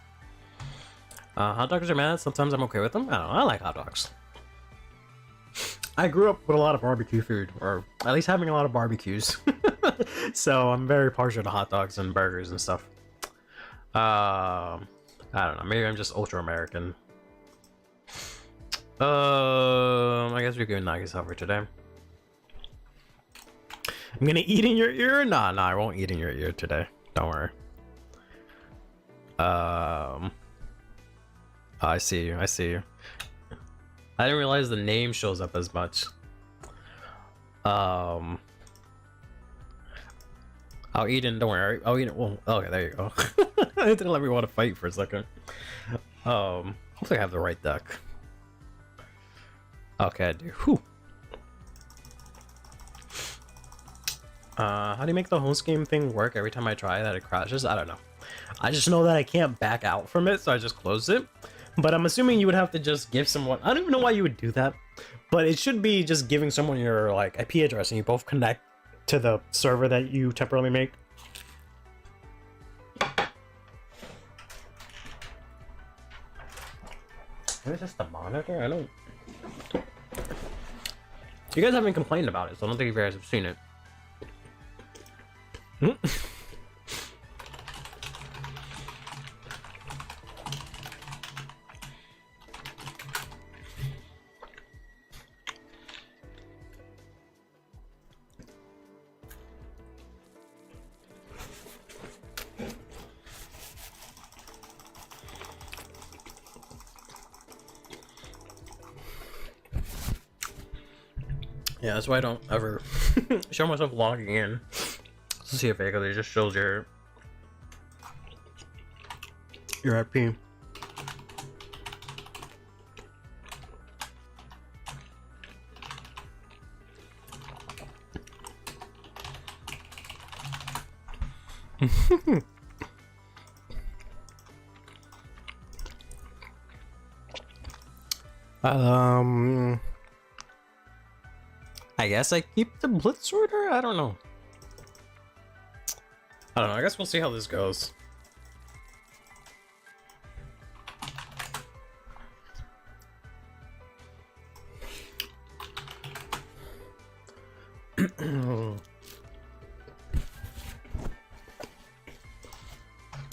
Hot dogs are mad. Sometimes I'm okay with them. I don't know. I like hot dogs. I grew up with a lot of barbecue food, or at least having a lot of barbecues. So I'm very partial to hot dogs and burgers and stuff. I don't know. Maybe I'm just ultra American. I guess we can knock this out for today. I'm gonna eat in your ear? Nah, I won't eat in your ear today. Don't worry. I see you. I didn't realize the name shows up as much. I'll eat in. Don't worry. I'll eat it. Well, okay, there you go. I didn't let me want to fight for a second. Hopefully I have the right deck. Okay, I do. Whew. How do you make the host game thing work? Every time I try that it crashes? I don't know. I just know that I can't back out from it, so I just closed it. But I'm assuming you would have to just give someone, I don't even know why you would do that, but it should be just giving someone your like IP address and you both connect to the server that you temporarily make. What is this, the monitor? I don't. You guys haven't complained about it, so I don't think you guys have seen it. Yeah, that's why I don't ever show myself logging in to see if it just shows your IP. I guess I keep the Blitz Order? I don't know. I guess we'll see how this goes.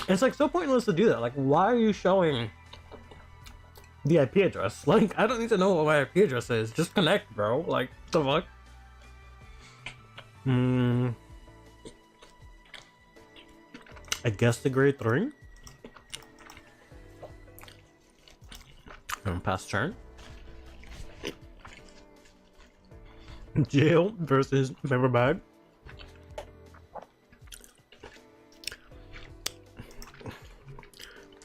It's like so pointless to do that. Like, why are you showing the IP address? Like, I don't need to know what my IP address is. Just connect, bro. Like, what the fuck? I guess the grade 3. Pass turn. Jail versus member bag.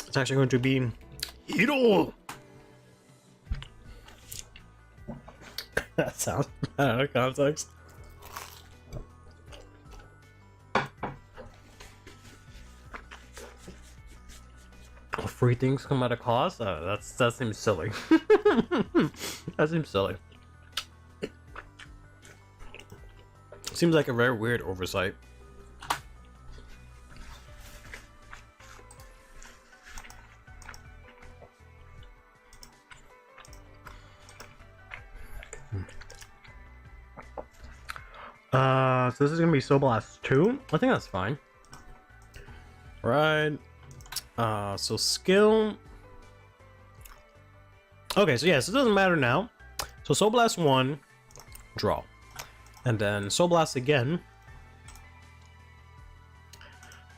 It's actually going to be Hiro. That sounds out of context. Free things come at a cost? That seems silly. That seems silly. Seems like a very weird oversight. So this is gonna be Soul Blast 2. I think that's fine. Right. So skill. Okay, so yes, it doesn't matter now. So Soul Blast 1, draw. And then Soul Blast again.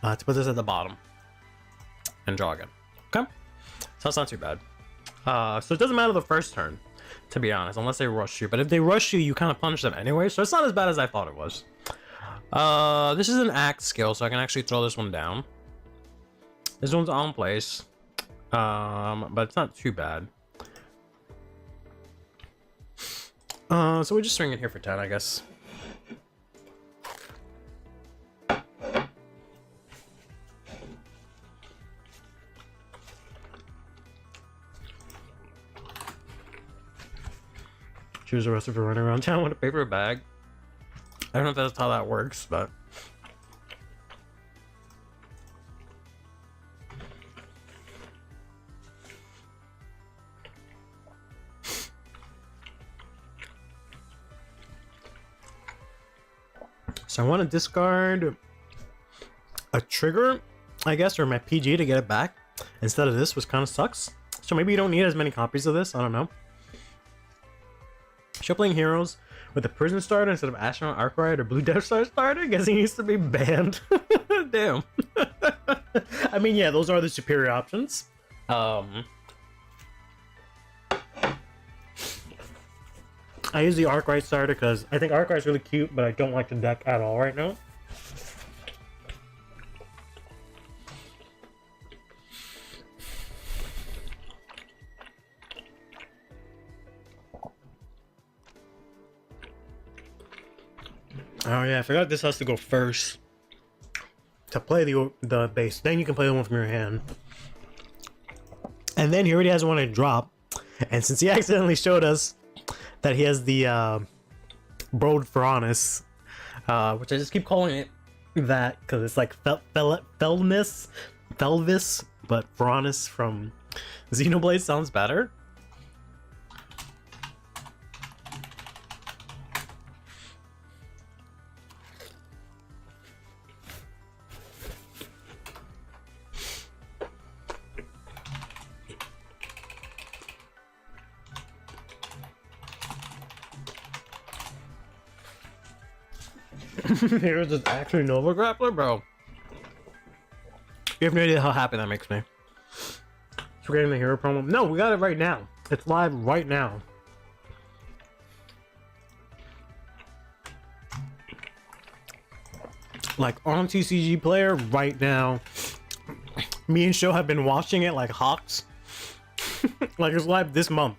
To put this at the bottom. And draw again. Okay? So that's not too bad. So it doesn't matter the first turn, to be honest, unless they rush you. But if they rush you, you kind of punish them anyway. So it's not as bad as I thought it was. This is an act skill, so I can actually throw this one down. This one's on place. But it's not too bad. So we just swing it here for 10, I guess. Choose a recipe for running around town with a paper bag. I don't know if that's how that works, but... So I want to discard a trigger, I guess, or my PG to get it back instead of this, which kind of sucks. So maybe you don't need as many copies of this. I don't know. Shuffling heroes with a prison starter instead of astronaut, Arkwright, or blue Death Star starter. Guess he needs to be banned. Damn. I mean, yeah, those are the superior options. I use the Arkwright starter because I think Arkwright's really cute, but I don't like the deck at all right now. Oh yeah, I forgot this has to go first to play the base. Then you can play the one from your hand. And then he already has one to drop. And since he accidentally showed us that he has the Broad Ferranus, which I just keep calling it that because it's like Felvis, but Ferranus from Xenoblade sounds better. Here's this actually Nova Grappler, bro. You have no idea how happy that makes me. So we're getting the hero promo. No, we got it right now. It's live right now. Like on TCG Player right now. Me and Sho have been watching it like hawks. Like it's live this month.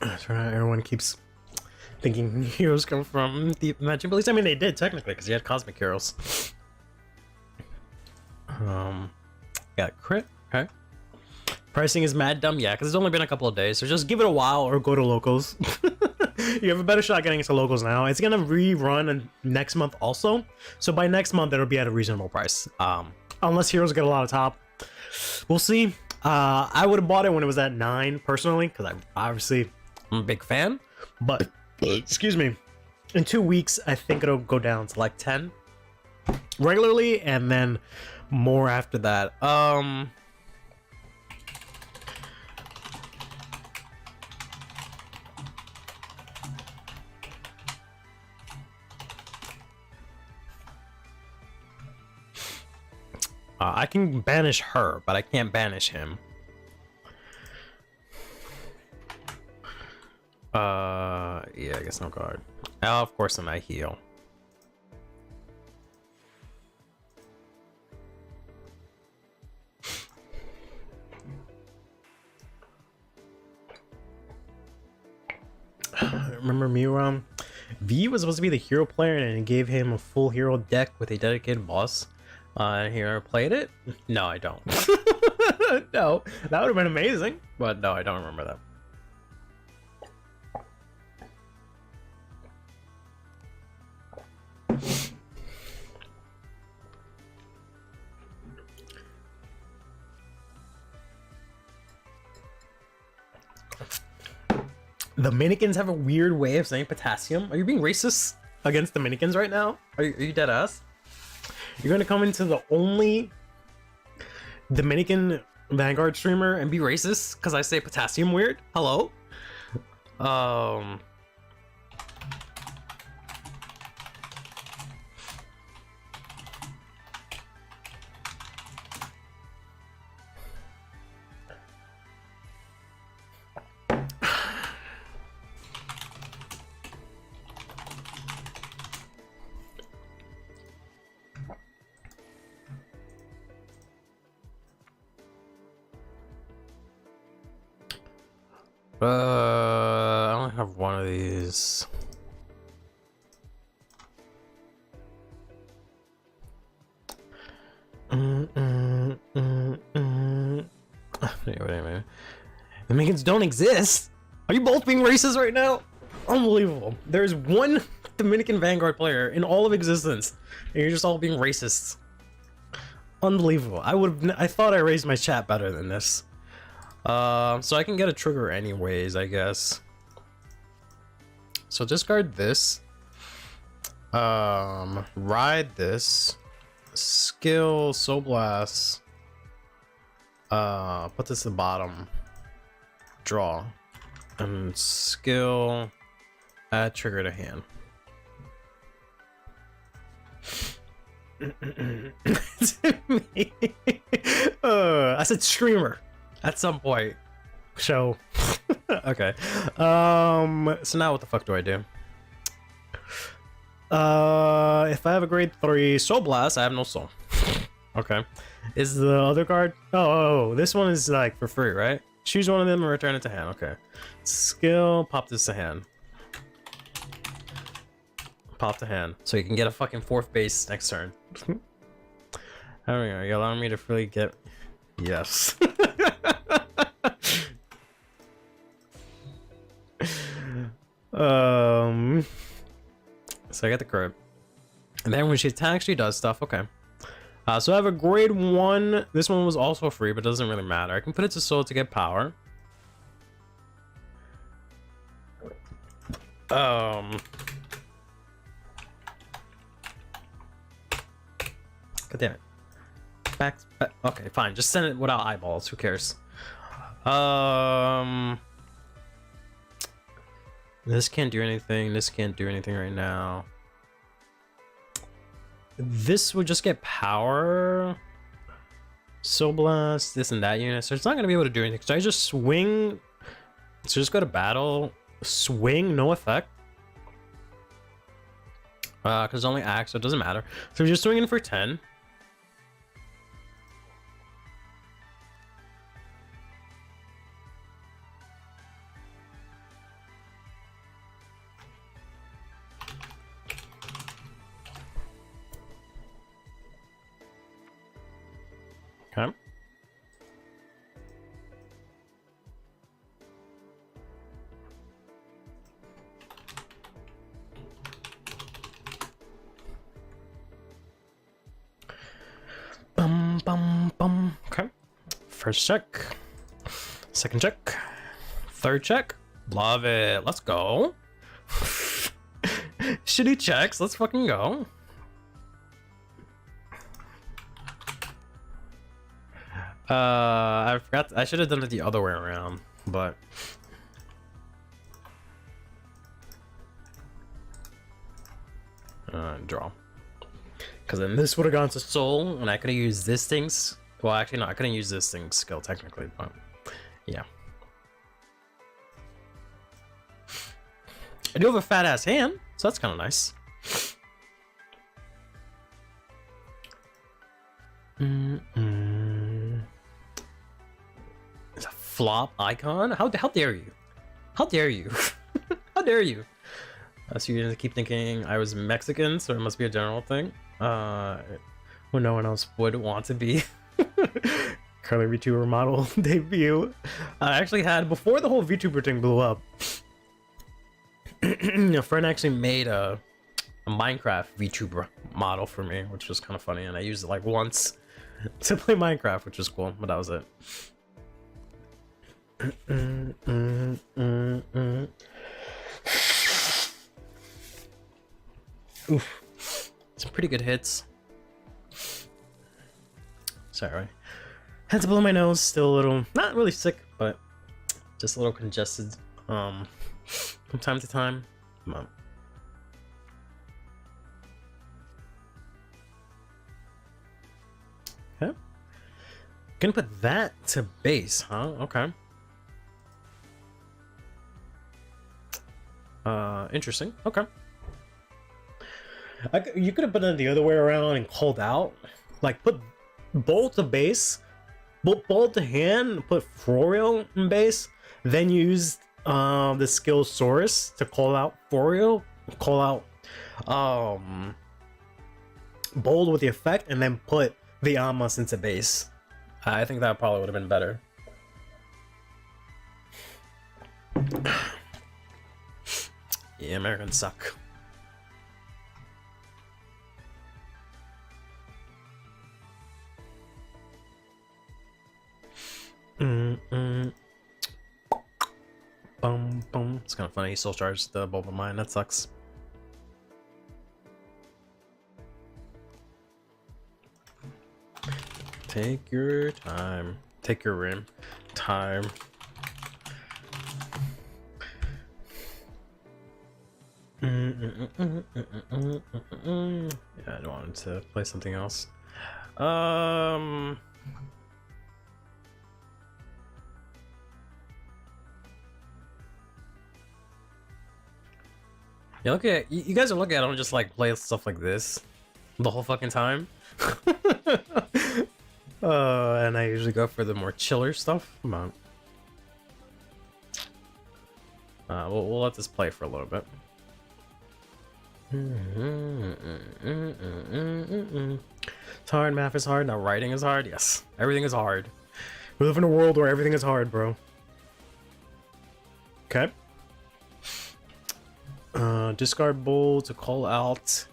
That's right. Everyone keeps thinking heroes come from the Imagine Police. I mean, they did technically because you had cosmic heroes. Got crit. Okay. Pricing is mad dumb. Yeah, because it's only been a couple of days, so just give it a while or go to locals. You have a better shot getting into locals now. It's gonna rerun next month also, so by next month it'll be at a reasonable price. Unless heroes get a lot of top, we'll see. I would have bought it when it was at 9 personally, because I'm a big fan. But excuse me, in 2 weeks I think it'll go down to like 10 regularly, and then more after that. I can banish her, but I can't banish him. Yeah, I guess no guard. Oh, of course, then I heal. Remember Miram? V was supposed to be the hero player, and it gave him a full hero deck with a dedicated boss. Here, played it? No, I don't. No, that would have been amazing, but no, I don't remember that. The Dominicans have a weird way of saying potassium. Are you being racist against Dominicans right now? Are you dead ass? You're gonna come into the only Dominican Vanguard streamer and be racist because I say potassium weird? Hello? I only have one of these. Anyway. The Dominicans don't exist. Are you both being racist right now? Unbelievable. There's one Dominican Vanguard player in all of existence, and you're just all being racists. Unbelievable. I thought I raised my chat better than this. So I can get a trigger anyways, I guess. So discard this. Ride this. Skill, Soul Blast. Put this at the bottom. Draw. And skill. Add trigger to hand. I said streamer at some point. So okay. So now what the fuck do I do? If I have a grade 3 Soul Blast, I have no soul. Okay. Is the other card? Oh, this one is like for free, right? Choose one of them and return it to hand. Okay. Skill, pop this to hand. Pop to hand. So you can get a fucking 4th base next turn. There we go. You allowing me to freely get... Yes. So I got the crit. And then when she attacks, she does stuff. Okay. So I have a grade 1. This one was also free, but doesn't really matter. I can put it to soul to get power. God damn it. Back. Okay, fine. Just send it without eyeballs. Who cares? This can't do anything. This can't do anything right now. This would just get power. Soul Blast, this and that unit. So it's not going to be able to do anything. So I just swing. So just go to battle. Swing, no effect. Because it's only axe, so it doesn't matter. So we're just swinging for 10. Okay. Bum, bum, bum. Okay. First check. Second check. Third check. Love it. Let's go. Shitty checks. Let's fucking go. I forgot. I should have done it the other way around, but draw. Because then this would have gone to soul, and I could have used this thing's. Well, actually, no, I couldn't use this thing's skill technically, but yeah. I do have a fat ass hand, so that's kind of nice. It's a flop icon? How dare you? How dare you? How dare you? So you're gonna keep thinking I was Mexican, so it must be a general thing. When no one else would want to be. Curly VTuber model debut. I actually had, before the whole VTuber thing blew up, a friend actually made a Minecraft VTuber model for me, which was kind of funny, and I used it like once to play Minecraft, which was cool, but that was it. Oof. Some pretty good hits. Sorry. Had to blow my nose, still a little, not really sick, but just a little congested from time to time. Come on. Okay. Gonna put that to base, huh? Okay. Interesting. Okay. You could have put it the other way around and called out. Like, put bolt to base, bolt to hand, put Florio in base, then use the skill source to call out Florio, call out bold with the effect, and then put the Amos into base. I think that probably would have been better. Yeah, Americans suck. Bum, bum. It's kind of funny. He still charged the bulb of mine. That sucks. Take your time. Take your rim. Time. Yeah, I don't want to play something else. Yeah, look at you guys are looking at him just like play stuff like this the whole fucking time. And I usually go for the more chiller stuff. Come on. We'll let this play for a little bit. It's hard, math is hard, now writing is hard. Yes, everything is hard. We live in a world where everything is hard, bro. Okay. Discard bowl to call out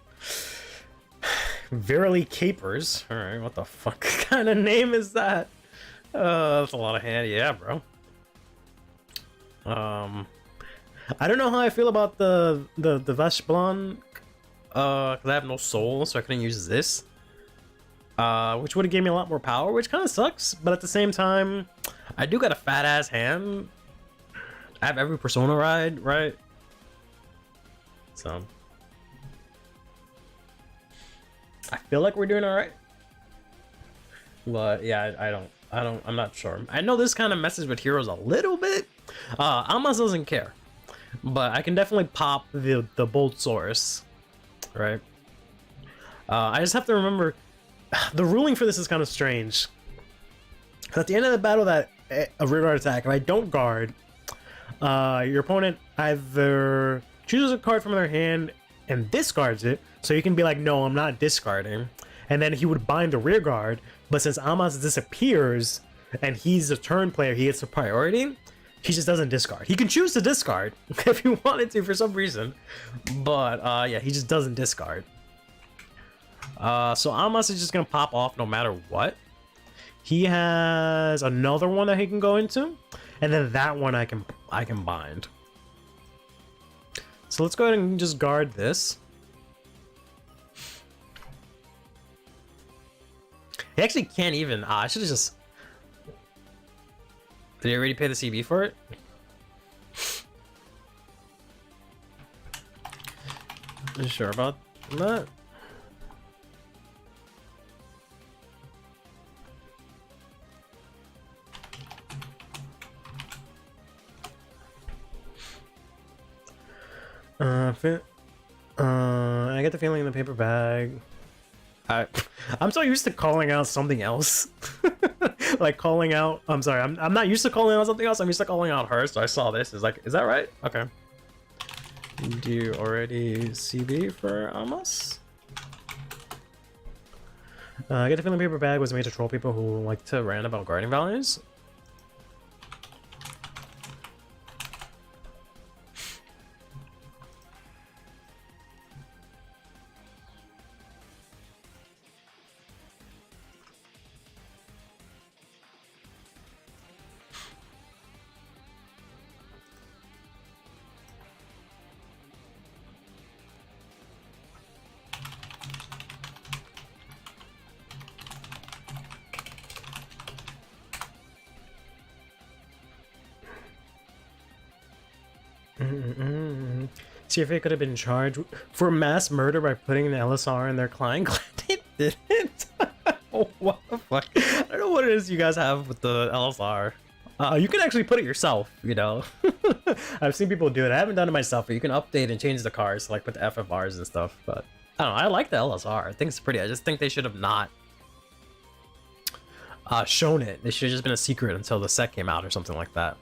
Verily Capers. Alright, what the fuck kind of name is that? That's a lot of hand. Yeah, bro. I don't know how I feel about the Vache Blanc, because I have no soul, so I couldn't use this. Which would have gave me a lot more power, which kind of sucks, but at the same time, I do got a fat ass hand. I have every Persona ride, right? So I feel like we're doing all right, but yeah, I'm not sure. I know this kind of messes with heroes a little bit. Amos doesn't care, but I can definitely pop the bolt source, right? I just have to remember the ruling for this is kind of strange. At the end of the battle, that a rear guard attack, if I don't guard, your opponent either chooses a card from their hand and discards it, so you can be like, no, I'm not discarding, and then he would bind the rear guard. But since Amos disappears and he's a turn player, he gets a priority. He just doesn't discard. He can choose to discard if he wanted to for some reason, but yeah, he just doesn't discard. So Amos is just gonna pop off no matter what. He has another one that he can go into, and then that one I can bind. So let's go ahead and just guard this. He actually can't even. I should have just. Did he already pay the CB for it? Are you sure about that? I get the feeling in the paper bag. I'm so used to calling out something else. Like calling out, I'm sorry, I'm not used to calling out something else. I'm used to calling out her. So I saw this. Is like, is that right? Okay. Do you already CB for Amos? I get the feeling the paper bag was made to troll people who like to rant about guarding values. See if it could have been charged for mass murder by putting an LSR in their client. Glad they didn't. Oh, what the fuck? I don't know what it is you guys have with the LSR. You can actually put it yourself, you know. I've seen people do it. I haven't done it myself, but you can update and change the cars, like with the FFRs and stuff. But I don't know. I like the LSR. I think it's pretty. I just think they should have not shown it. It should have just been a secret until the set came out or something like that.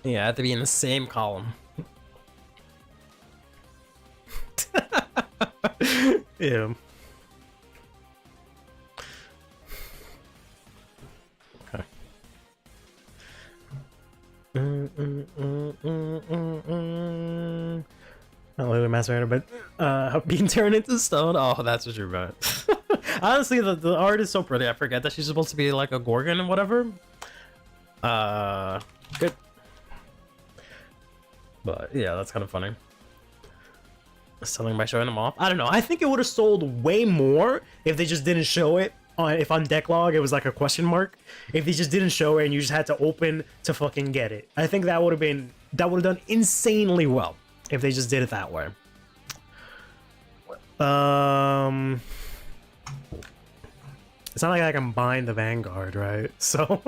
Yeah, I have to be in the same column. Yeah. Okay. Not literally masturbator, but being turned into stone. Oh, that's what you're about. Honestly, the art is so pretty. I forget that she's supposed to be like a gorgon and whatever. Good. But yeah, that's kind of funny. Selling by showing them off. I don't know. I think it would have sold way more if they just didn't show it. If on deck log it was like a question mark. If they just didn't show it and you just had to open to fucking get it. I think that would have done insanely well if they just did it that way. It's not like I can bind the Vanguard, right? So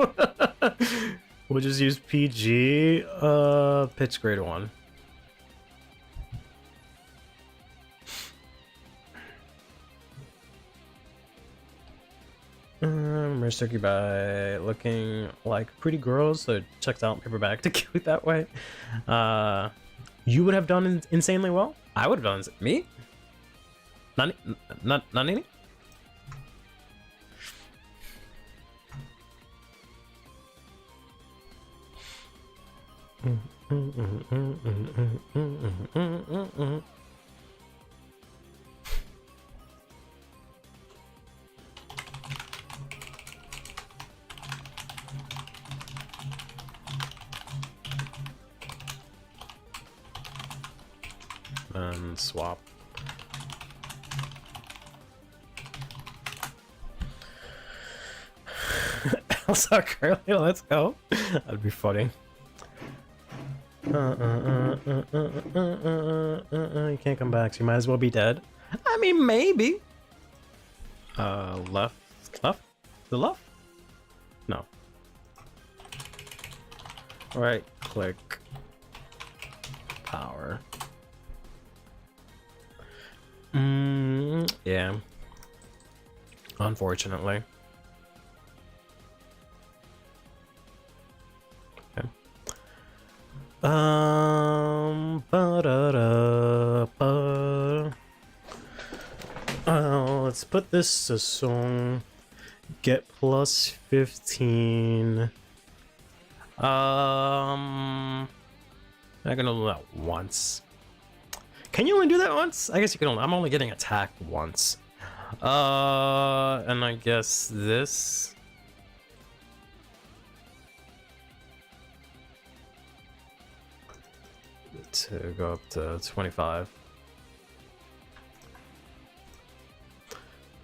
we'll just use PG. Pitch grade 1. Merge turkey by looking like pretty girls, so checks out paperback to cute that way. You would have done insanely well. I would have done me. Nani? And swap. Elsa Curly, let's go. That'd be funny. You can't come back, so you might as well be dead. I mean, maybe. Left? The left? No. Right click. Power. Yeah. Unfortunately. Okay. Let's put this to song. Get plus 15. I'm gonna do that once. Can you only do that once? I guess you can only. I'm only getting attacked once. And I guess this. To go up to 25.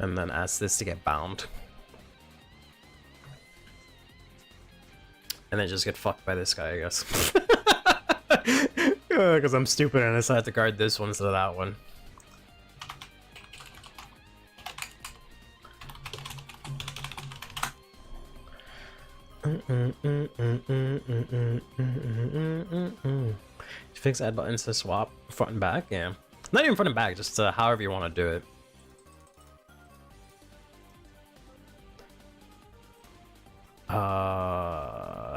And then ask this to get bound. And then just get fucked by this guy, I guess. Because I'm stupid and I decided to guard this one instead of that one. Fix add buttons to swap front and back, yeah. Not even front and back, just however you want to do it.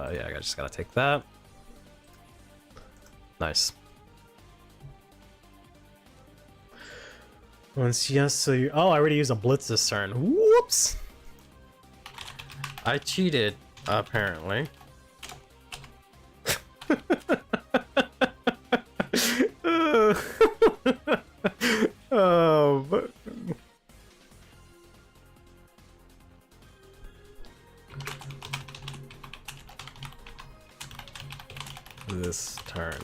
Yeah, I just gotta take that. Nice. Once yes, so you. Oh, I already used a blitz this turn. Whoops! I cheated, apparently. But... this turn.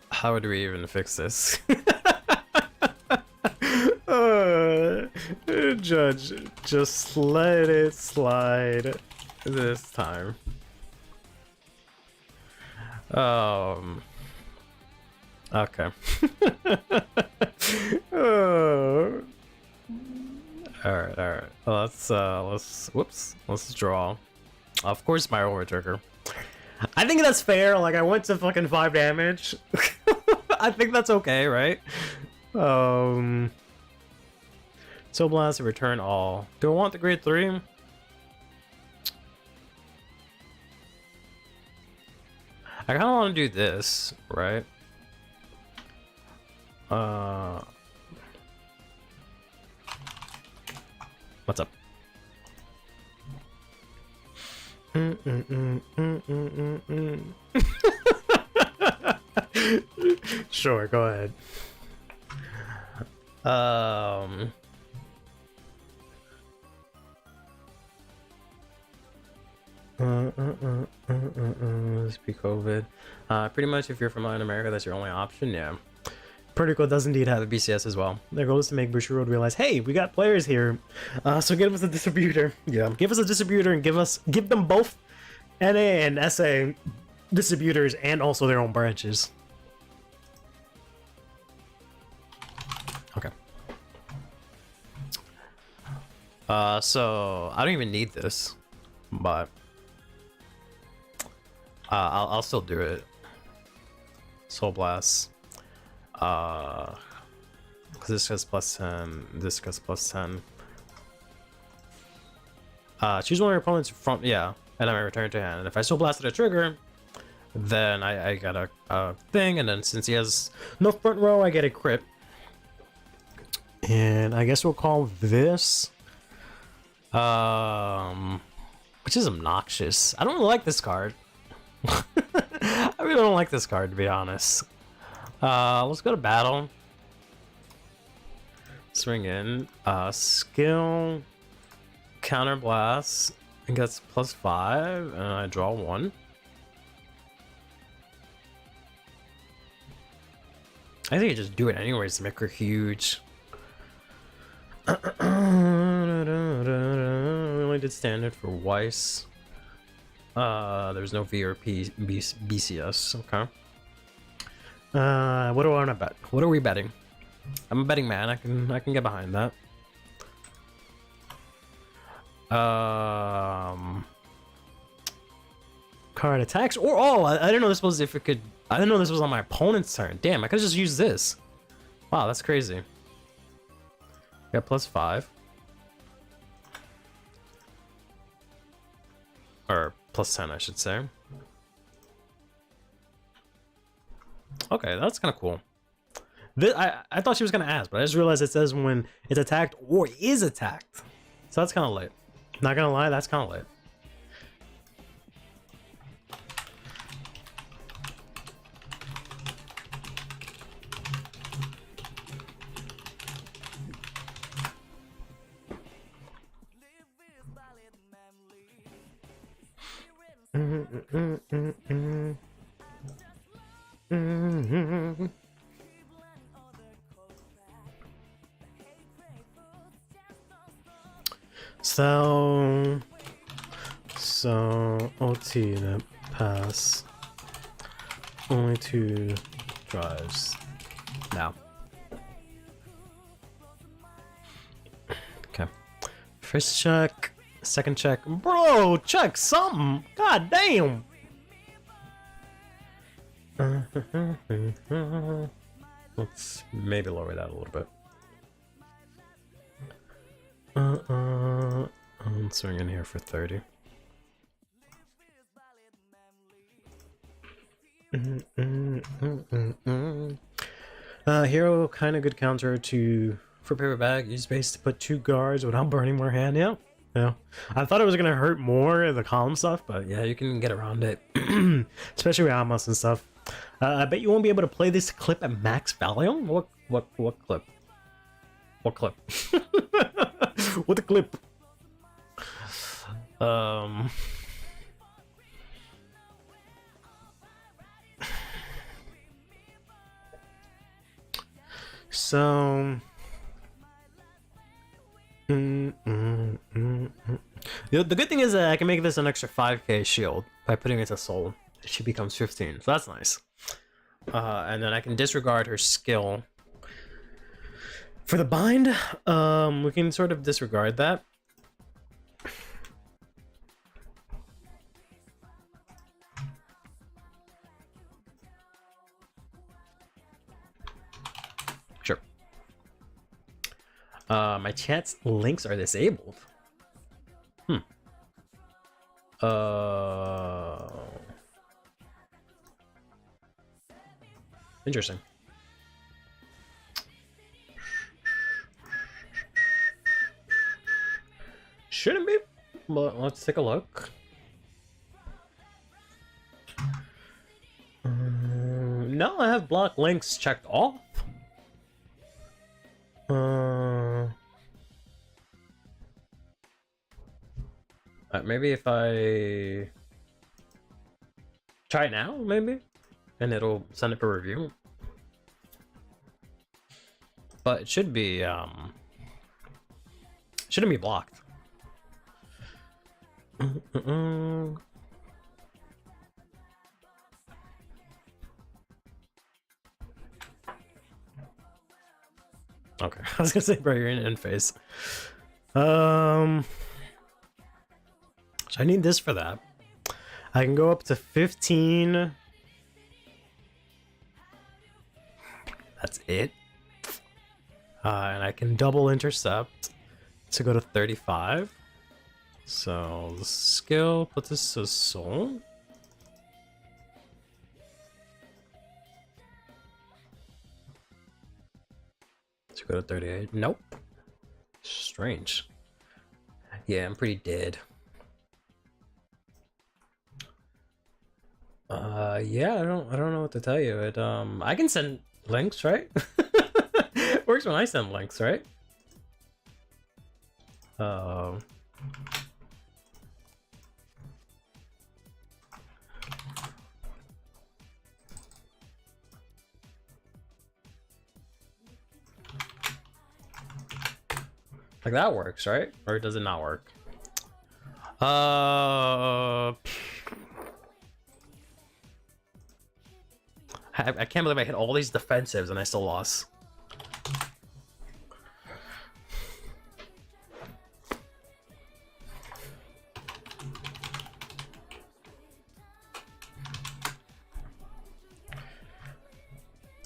How would we even fix this? Judge, just let it slide this time. Okay. Alright. Let's draw. Of course, my over trigger. I think that's fair. Like, I went to fucking 5 damage. I think that's okay, right? So blast, return all. Do I want the grade 3? I kind of want to do this, right? What's up? Sure, go ahead. Let's be COVID. Pretty much if you're from Latin America, that's your only option, yeah. Protocol does indeed have a BCS as well. Their goal is to make Bushiroad realize, hey, we got players here, so give us a distributor. Yeah, give us a distributor and give them both NA and SA distributors and also their own branches. Okay. So I don't even need this, but I'll still do it. Soul Blast. Because this gets plus 10, this gets plus 10. Choose one of your opponent's front, yeah, and then I return to hand. And if I still blasted a trigger, then I got a thing, and then since he has no front row, I get a crit. And I guess we'll call this, which is obnoxious. I don't like this card. I really don't like this card, to be honest. Let's go to battle. Swing in. Skill. Counter blast. It gets plus 5, and I draw 1. I think I just do it anyways to make her huge. We only did standard for Weiss. There's no V or BCS. Okay. What do I want to bet? What are we betting? I'm a betting man. I can get behind that. Card attacks or I didn't know this was if it could. I didn't know this was on my opponent's turn. Damn, I could just use this. Wow, that's crazy. Got +5 or +10, I should say. Okay, that's kind of cool. I thought she was gonna ask, but I just realized it says when it's attacked or is attacked. So that's kind of lit. Not gonna lie, that's kind of lit. So OT that pass only 2 drives now. Okay, first check, second check, bro. Check something. God damn. Let's maybe lower that a little bit. I'm swinging here for 30. Hero, kind of good counter for paper bag. Use base to put 2 guards without burning more hand. Yeah. I thought it was gonna hurt more the column stuff, but yeah, you can get around it, especially with Amos and stuff. I bet you won't be able to play this clip at max value. What clip? What clip? What the clip? So the good thing is that I can make this an extra 5k shield by putting it to soul. She becomes 15, so that's nice. And then I can disregard her skill for the bind. We can sort of disregard that. Sure. My chat's links are disabled. Interesting. Shouldn't be, but let's take a look. No, I have block links checked off. Maybe if I try it now, maybe, and it'll send it for review. But it should be shouldn't be blocked. Okay, I was gonna say, bro, you're in phase. So I need this for that. I can go up to 15. That's it. And I can double intercept to go to 35. So the skill, put this to soul. To go to 38. Nope. Strange. Yeah, I'm pretty dead. Yeah, I don't know what to tell you. It I can send links, right? Works when I send links, right? Like that works, right? Or does it not work? I can't believe I hit all these defensives and I still lost.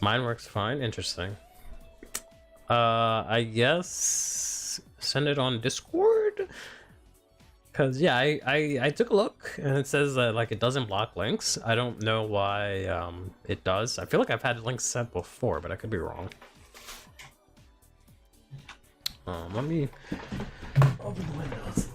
Mine works fine. Interesting. I guess send it on Discord. Cause yeah, I took a look and it says that like it doesn't block links. I don't know why it does. I feel like I've had links sent before, but I could be wrong. Let me open the windows.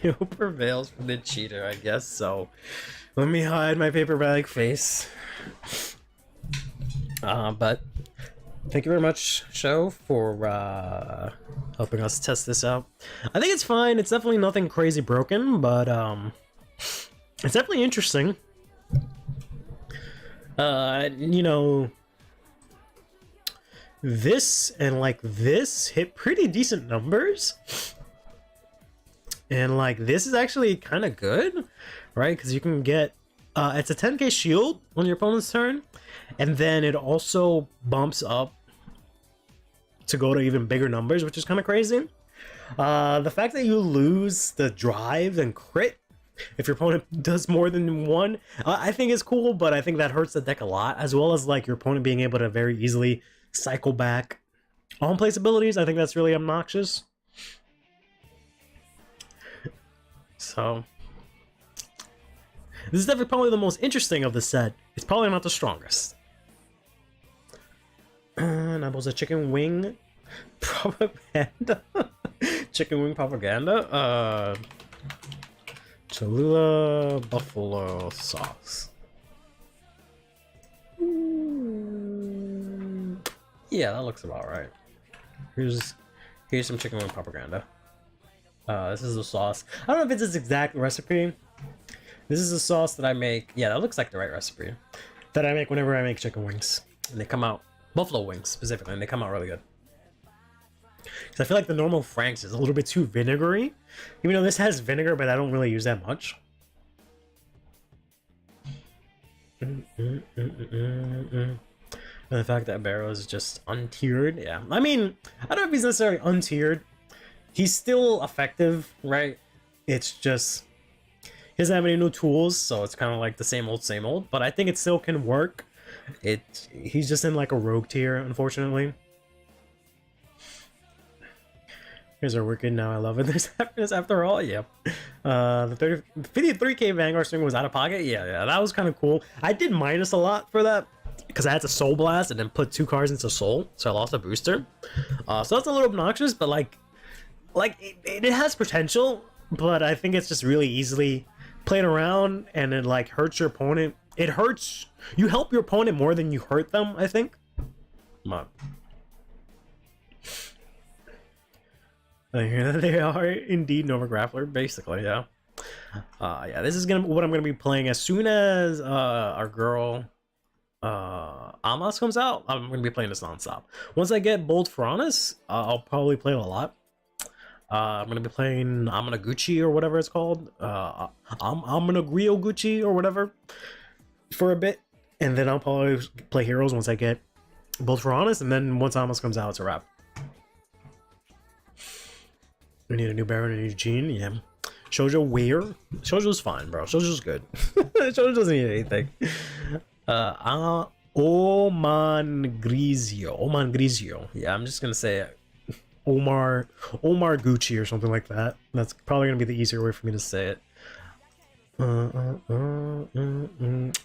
Who prevails from the cheater? I guess so. Let me hide my paper bag face. But thank you very much, show, for helping us test this out. I think it's fine. It's definitely nothing crazy broken, but it's definitely interesting. You know, this and like this hit pretty decent numbers. And like this is actually kind of good, right? Because you can get it's a 10k shield on your opponent's turn, and then it also bumps up to go to even bigger numbers, which is kind of crazy. The fact that you lose the drive and crit if your opponent does more than one, I think is cool, but I think that hurts the deck a lot, as well as like your opponent being able to very easily cycle back on place abilities. I think that's really obnoxious. So this is definitely probably the most interesting of the set. It's probably not the strongest. That was a chicken wing propaganda. Chicken wing propaganda. Cholula buffalo sauce. Yeah, that looks about right. Here's some chicken wing propaganda. This is the sauce. I don't know if it's this exact recipe. This is the sauce that I make. Yeah, that looks like the right recipe that I make whenever I make chicken wings, and they come out, buffalo wings specifically, and they come out really good. Because I feel like the normal Frank's is a little bit too vinegary, even though this has vinegar, but I don't really use that much. And the fact that Barrow is just untiered, yeah. I mean, I don't know if he's necessarily untiered. He's still effective, right? It's just he doesn't have any new tools, so it's kind of like the same old, but I think it still can work. He's just in like a rogue tier, unfortunately. Here's our wicked. Now I love it. There's happiness after all. Yep. The 53k Vanguard swing was out of pocket. Yeah, that was kind of cool. I did minus a lot for that because I had to Soul Blast and then put 2 cards into Soul, so I lost a booster. So that's a little obnoxious, but like it has potential, but I think it's just really easily played around, and it like hurts your opponent. It hurts you, help your opponent more than you hurt them, I think. Come on. Here they are, indeed. Nova Grappler, basically, yeah. Yeah, this is what I'm gonna be playing as soon as our girl Amos comes out. I'm gonna be playing this nonstop. Once I get Bold Furanis, I'll probably play it a lot. I'm gonna be playing Amana Gucci or whatever it's called. Amana Grio Gucci or whatever for a bit, and then I'll probably play Heroes once I get Bold Furanis, and then once Amos comes out, it's a wrap. We need a new Baron and Eugene, yeah. Shoujo where? Shoujo's fine, bro. Shoujo's good. Shoujo doesn't need anything. Oman Grisio. Yeah, I'm just gonna say Omar Gucci or something like that. That's probably gonna be the easier way for me to say it.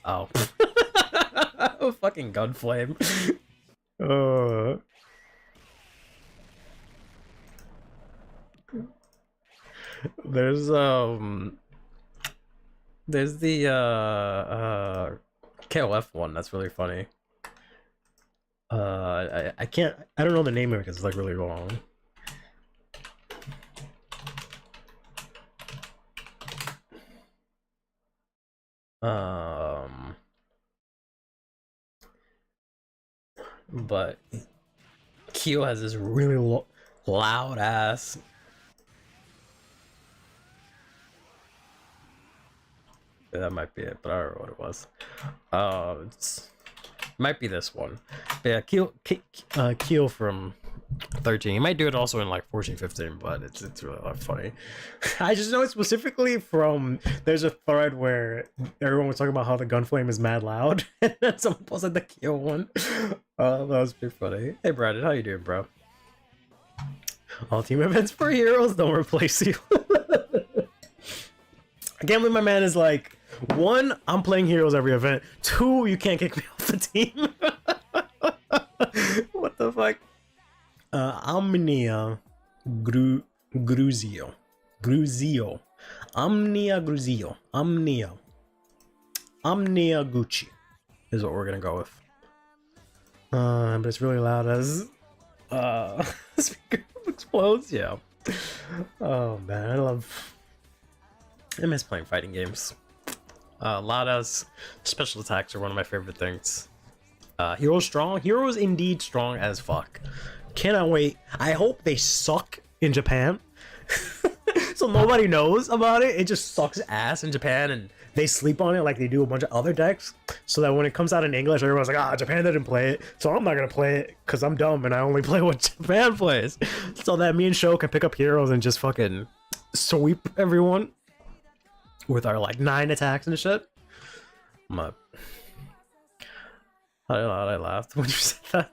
Oh. Fucking Gunflame. There's the KOF one that's really funny. I don't know the name of it because it's like really long. But Kyo has this really loud ass. That might be it, but I don't know what it was. It might be this one. But yeah, Kyo from 13. He might do it also in like 14, 15, but it's really not funny. I just know it specifically from, there's a thread where everyone was talking about how the gun flame is mad loud, and then someone posted the kill one. That was pretty funny. Hey Brandon, how you doing, bro? All team events for heroes don't replace you. I can't believe my man is like, 1, I'm playing heroes every event. 2, you can't kick me off the team. What the fuck? Omnia Gruzio. Omnia Gruzio. Omnia Gucci is what we're gonna go with. But it's really loud as speaker explodes. Yeah. Oh man, I miss playing fighting games. Lada's special attacks are one of my favorite things. Heroes strong. Heroes indeed strong as fuck. Cannot wait. I hope they suck in Japan. So nobody knows about it. It just sucks ass in Japan and they sleep on it like they do a bunch of other decks. So that when it comes out in English, everyone's like, Japan didn't play it. So I'm not going to play it because I'm dumb and I only play what Japan plays. So that me and Sho can pick up heroes and just fucking sweep everyone with our like 9 attacks and shit. I laughed when you said that.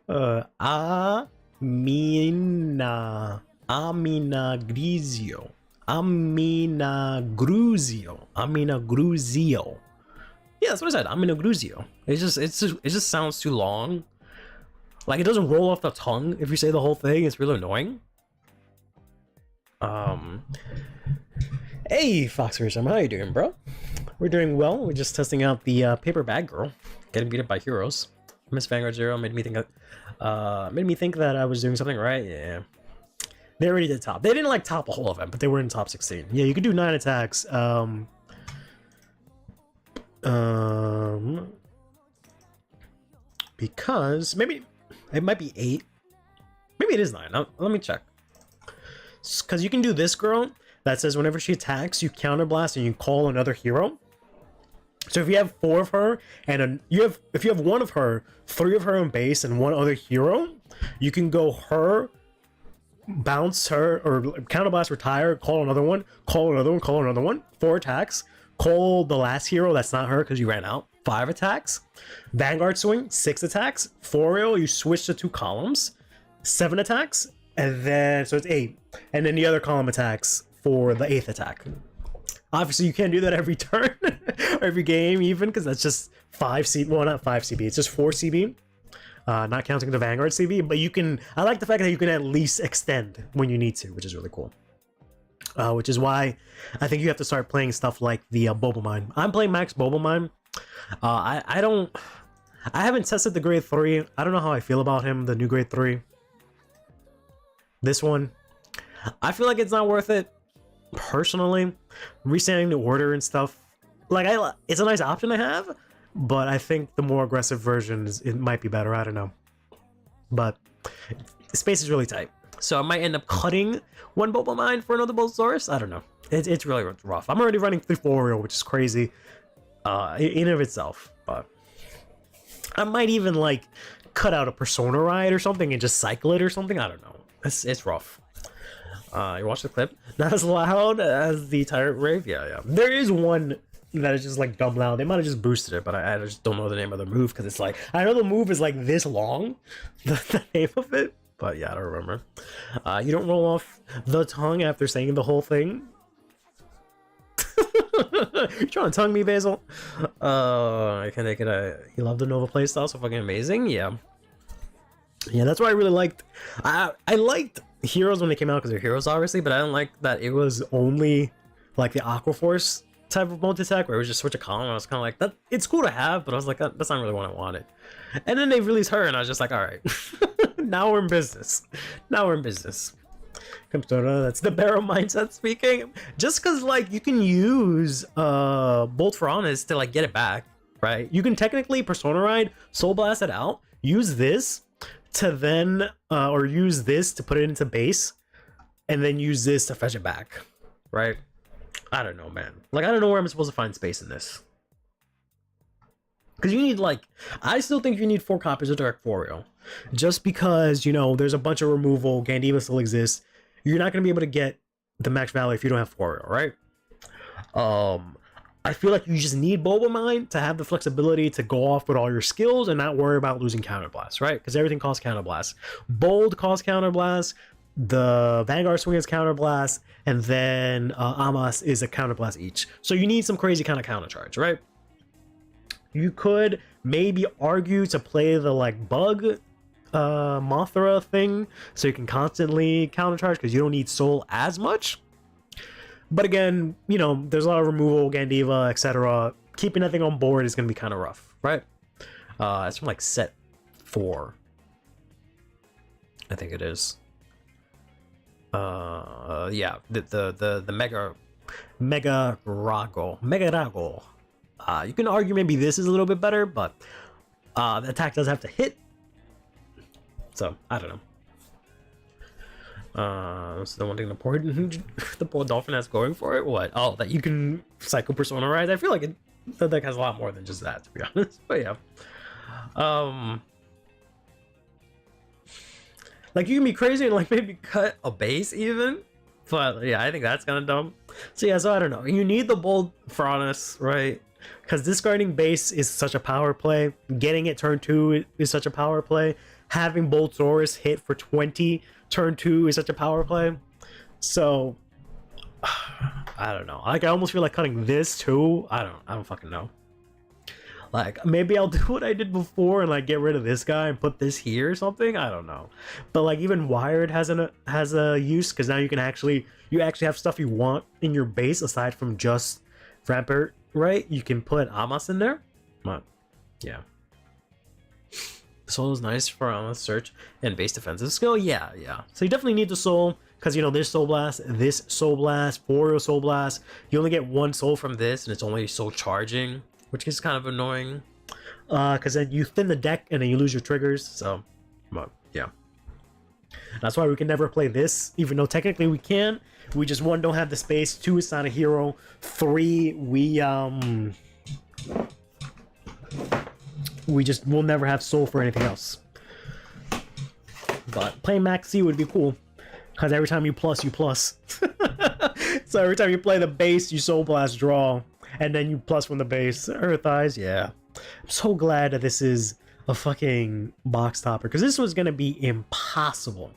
Amina Gruzio. Yeah, that's what I said. Amina Gruzio. It just sounds too long. Like it doesn't roll off the tongue if you say the whole thing. It's really annoying. Hey, Fox Racing, how you doing, bro? We're doing well. We're just testing out the paper bag girl, getting beat up by heroes. Miss Vanguard 0 made me think that I was doing something right. Yeah, they already did top. They didn't like top a whole event, but they were in top 16. Yeah, you could do 9 attacks. Because maybe it might be 8. Maybe it is 9. Let me check. Because you can do this girl that says whenever she attacks, you counterblast and you call another hero. So if you have 4 of her and if you have 1 of her, 3 of her in base and 1 other hero, you can go her, bounce her, or counterblast, retire, call another one, call another one, call another one. 4 attacks. Call the last hero that's not her because you ran out. 5 attacks. Vanguard swing, 6 attacks. 4 hero, you switch to 2 columns. 7 attacks. And then, so it's 8. And then the other column attacks for the 8th attack. Obviously, you can't do that every turn or every game, even because that's just 5 CB. Well, not 5 CB. It's just 4 CB, not counting the Vanguard CB. But you can. I like the fact that you can at least extend when you need to, which is really cool. Which is why I think you have to start playing stuff like the Boba Mine. I'm playing Max Boba Mine. I haven't tested the grade 3. I don't know how I feel about him. The new grade 3. This one, I feel like it's not worth it. Personally, resetting the order and stuff, like it's a nice option to have, but I think the more aggressive versions it might be better. I don't know, but the space is really tight, so I might end up cutting 1 Boba Mine for another Bolsaurus. I don't know. It's really rough. I'm already running 3 4 which is crazy in of itself, but I might even like cut out a Persona ride or something and just cycle it or something. I don't know. It's rough. You watch the clip? Not as loud as the Tyrant Rave? Yeah. There is one that is just like dumb loud. They might have just boosted it, but I just don't know the name of the move because it's like, I know the move is like this long, the name of it, but yeah, I don't remember. You don't roll off the tongue after saying the whole thing? You trying to tongue me, Basil? I can take it. You love the Nova playstyle, so fucking amazing. Yeah, that's why I really liked. I liked Heroes when they came out because they're heroes, obviously, but I didn't like that it was only like the Aqua Force type of multi-attack where it was just switch a column. I was kind of like, that. It's cool to have, but I was like, that's not really what I wanted. And then they released her, and I was just like, all right, now we're in business. That's the Barrow mindset speaking. Just because like you can use Bolt for Honest to like get it back, right? You can technically Persona Ride, Soul Blast it out, use this to then or use this to put it into base and then use this to fetch it back, right? I don't know, man. Like, I don't know where I'm supposed to find space in this, because you need like, I still think you need 4 copies of Dark Forio. Just because, you know, there's a bunch of removal, Gandiva still exists, you're not going to be able to get the max value if you don't have Florio, right? I feel like you just need Bulba Mine to have the flexibility to go off with all your skills and not worry about losing Counterblast, right? Because everything costs Counterblast. Bold costs Counterblast, the Vanguard swing is Counterblast, and then Amas is a Counterblast each. So you need some crazy kind of countercharge, right? You could maybe argue to play the like bug Mothra thing so you can constantly countercharge because you don't need Soul as much. But again, you know, there's a lot of removal, Gandiva, etc. Keeping that thing on board is going to be kind of rough, right? It's from like set 4. I think it is. Yeah, the Mega Rago. You can argue maybe this is a little bit better, but the attack does have to hit. So, I don't know. So the one thing the poor dolphin has going for it, what? Oh, that you can Psycho Personalize. I feel like the deck has a lot more than just that, to be honest. But yeah. Like, you can be crazy and like maybe cut a base even. But yeah, I think that's kind of dumb. So yeah, so I don't know. You need the bold Fronis, right? Because discarding base is such a power play. Getting it turn 2 is such a power play. Having Bolt Saurus hit for 20 turn 2 is such a power play. So I don't know. Like, I almost feel like cutting this too. I don't fucking know. Like, maybe I'll do what I did before and like get rid of this guy and put this here or something. I don't know. But like, even Wired has a use, because now you actually have stuff you want in your base aside from just Rampart, right? You can put Amos in there. But yeah. Soul is nice for search and base defensive skill. Yeah. So you definitely need the Soul, because, you know, there's Soul Blast, this Soul Blast, Boreal Soul Blast. You only get 1 Soul from this, and it's only Soul charging, which is kind of annoying. Because then you thin the deck, and then you lose your triggers. So, but yeah. That's why we can never play this, even though technically we can. We just, 1, don't have the space. 2, it's not a hero. 3, we just will never have Soul for anything else. But playing Maxi would be cool, because every time you plus, you plus. So every time you play the base, you Soul Blast, draw, and then you plus from the base. Earth Eyes, yeah. I'm so glad that this is a fucking box topper, because this was gonna be impossible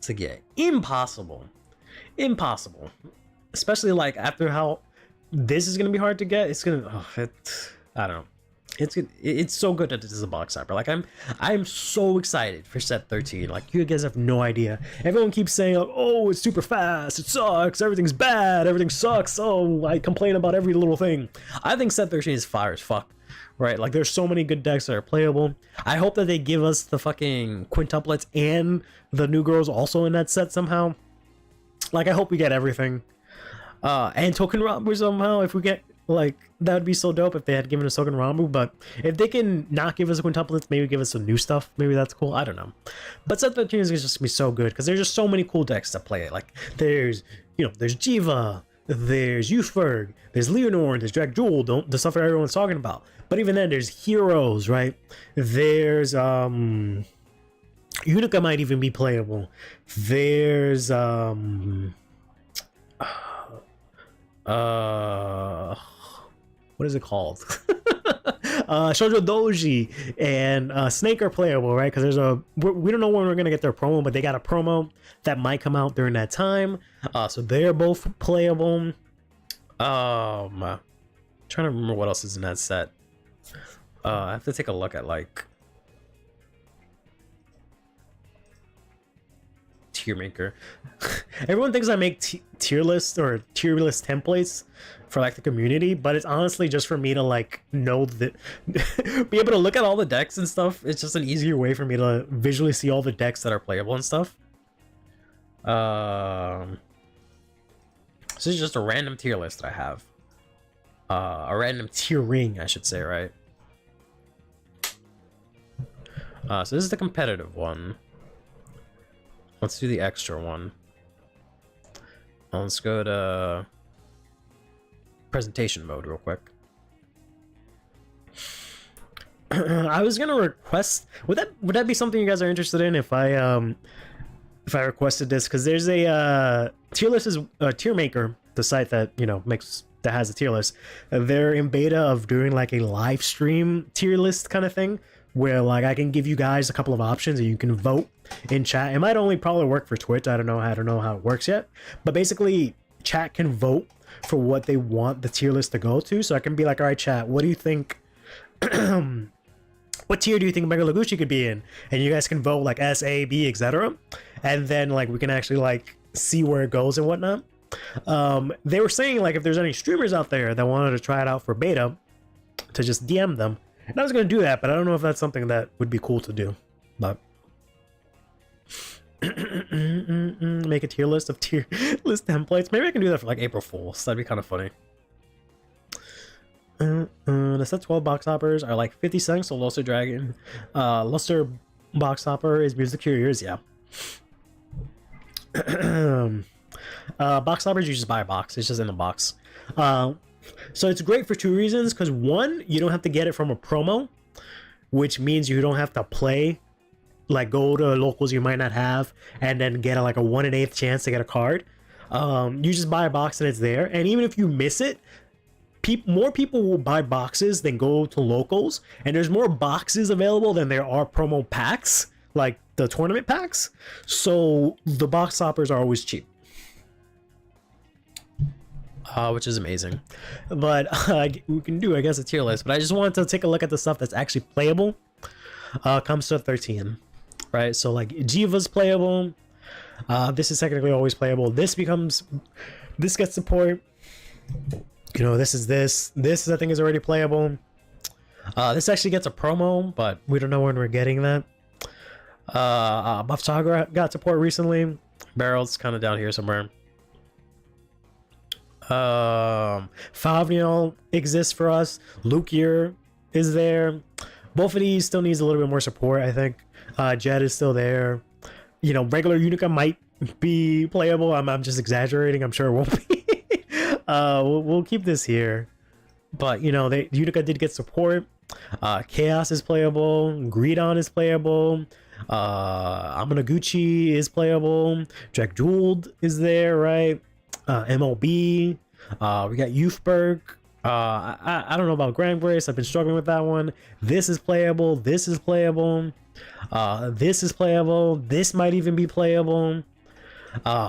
to get. Impossible. Especially like after how this is gonna be hard to get. It's gonna. I don't know. It's so good that this is a box topper. Like, I'm so excited for set 13. Like, you guys have no idea. Everyone keeps saying, like, oh, it's super fast, it sucks, everything's bad, everything sucks, oh, I complain about every little thing. I think set 13 is fire as fuck, right? Like, there's so many good decks that are playable. I hope that they give us the fucking quintuplets and the new girls also in that set somehow. Like, I hope we get everything. And Token Rambu somehow, if we get, like, that would be so dope if they had given us Token Rambu. But if they can not give us a quintuplets, maybe give us some new stuff, maybe that's cool. I don't know. But set 13 is just gonna be so good, because there's just so many cool decks to play it. Like, there's, you know, there's Jiva, there's Ufurg, there's Leonore, there's Drag Jewel, the stuff that everyone's talking about. But even then, there's heroes, right? There's Unica might even be playable. There's what is it called? Shoujo Doji and Snake are playable, right? Because we don't know when we're gonna get their promo, but they got a promo that might come out during that time. So they're both playable. Trying to remember what else is in that set. I have to take a look at like tier maker. Everyone thinks I make tier list or tier list templates for like the community, but it's honestly just for me to like know that be able to look at all the decks and stuff. It's just an easier way for me to visually see all the decks that are playable and stuff. This is just a random tier list that I have. A random tier ring, I should say, right? So this is the competitive one. Let's do the extra one. Let's go to presentation mode real quick. I was gonna request. Would that be something you guys are interested in if I requested this? Because there's a tier list is Tier Maker, the site that that has a tier list. They're in beta of doing like a live stream tier list kind of thing, where like I can give you guys a couple of options and you can vote in chat. It might only probably work for Twitch. I don't know how it works yet, but basically chat can vote for what they want the tier list to go to. So I can be like, all right, chat, what do you think? What tier do you think Mega Laguchi could be in? And you guys can vote like S, A, B, etc. And then like we can actually like see where it goes and whatnot. They were saying like if there's any streamers out there that wanted to try it out for beta, to just DM them. And I was gonna do that, but I don't know if that's something that would be cool to do. But make a tier list of tier list templates. Maybe I can do that for like April Fools. That'd be kind of funny. The set 12 box hoppers are like 50 cents. So Luster Dragon, Luster box hopper is Music Curious. Yeah. Box hoppers, you just buy a box. It's just in a box. So it's great for two reasons. Because one, you don't have to get it from a promo, which means you don't have to play, like go to locals you might not have, and then get like a 1 in 8th chance to get a card. You just buy a box and it's there. And even if you miss it, more people will buy boxes than go to locals, and there's more boxes available than there are promo packs, like the tournament packs. So the box hoppers are always cheap, which is amazing. But we can do, I guess, a tier list. But I just wanted to take a look at the stuff that's actually playable. Comes to 13, right? So like Jiva's playable. This is technically always playable. This gets support. This is I think is already playable. This actually gets a promo, but we don't know when we're getting that. Buff Saga got support recently. Barrel's kind of down here somewhere. Favniel exists for us. Lukier is there. Both of these still needs a little bit more support, I think. Jed is still there. Regular Unica might be playable. I'm just exaggerating. I'm sure it won't be. We'll keep this here, but Unica did get support. Chaos is playable. Greedon is playable. Amanaguchi is playable. Jack Jeweled is there, right? MLB. We got Youthberg. I don't know about Grand Brace. I've been struggling with that one. This is playable. This is playable. This is playable. This might even be playable.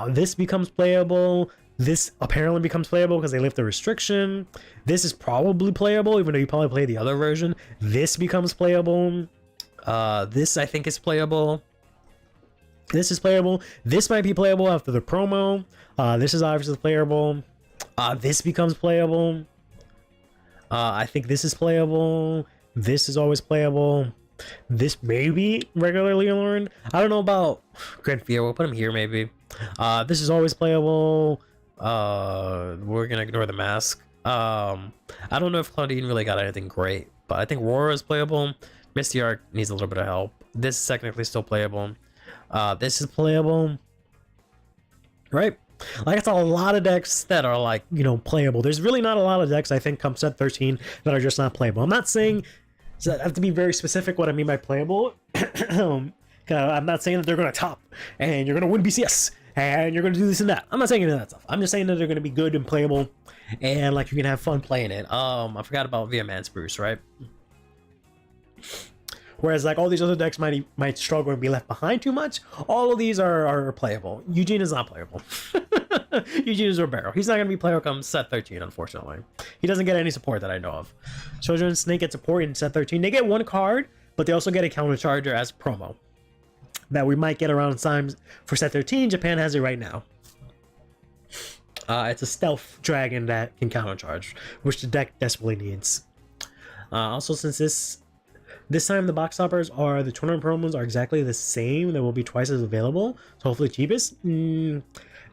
This becomes playable. This apparently becomes playable because they lift the restriction. This is probably playable, even though you probably play the other version. This becomes playable. This I think is playable. This is playable. This might be playable after the promo. This is obviously playable. This becomes playable. I think this is playable. This is always playable. This may be regularly learned. I don't know about Grand Fear. We'll put him here maybe. This is always playable. We're gonna ignore the mask. I don't know if Claudine really got anything great, but I think Aurora is playable. Misty Arc needs a little bit of help. This is technically still playable. This is playable, right? Like, it's a lot of decks that are like, playable. There's really not a lot of decks, I think, come set 13 that are just not playable. I'm not saying, so I have to be very specific what I mean by playable. I'm not saying that they're going to top and you're going to win BCS and you're going to do this and that. I'm not saying any of that stuff. I'm just saying that they're going to be good and playable and like you can have fun playing it. I forgot about Via Man Spruce, right? Whereas like all these other decks might struggle and be left behind too much. All of these are playable. Eugene is not playable. Eugene is Ribeiro. He's not going to be playable come set 13, unfortunately. He doesn't get any support that I know of. Children Snake get support in set 13. They get one card, but they also get a counter charger as promo that we might get around times for set 13. Japan has it right now. It's a stealth dragon that can counter charge, which the deck desperately needs. Also, since this time the box toppers are the tournament promos are exactly the same, there will be twice as available, so hopefully cheapest.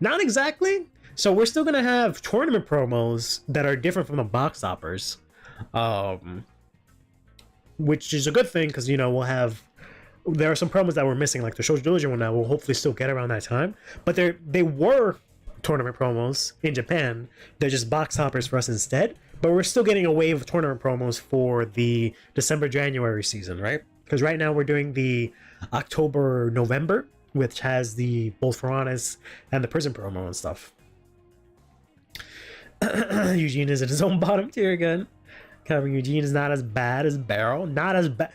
Not exactly. So we're still gonna have tournament promos that are different from the box toppers, which is a good thing because we'll have, there are some promos that we're missing, like the Shoujo Diligent one that we'll hopefully still get around that time, but they were tournament promos in Japan. They're just box toppers for us instead, but we're still getting a wave of tournament promos for the December-January season, right? Because right now we're doing the October-November, which has the both Ferranis and the prison promo and stuff. Eugene is in his own bottom tier again. Kevin, Eugene is not as bad as Barrow. Not as bad.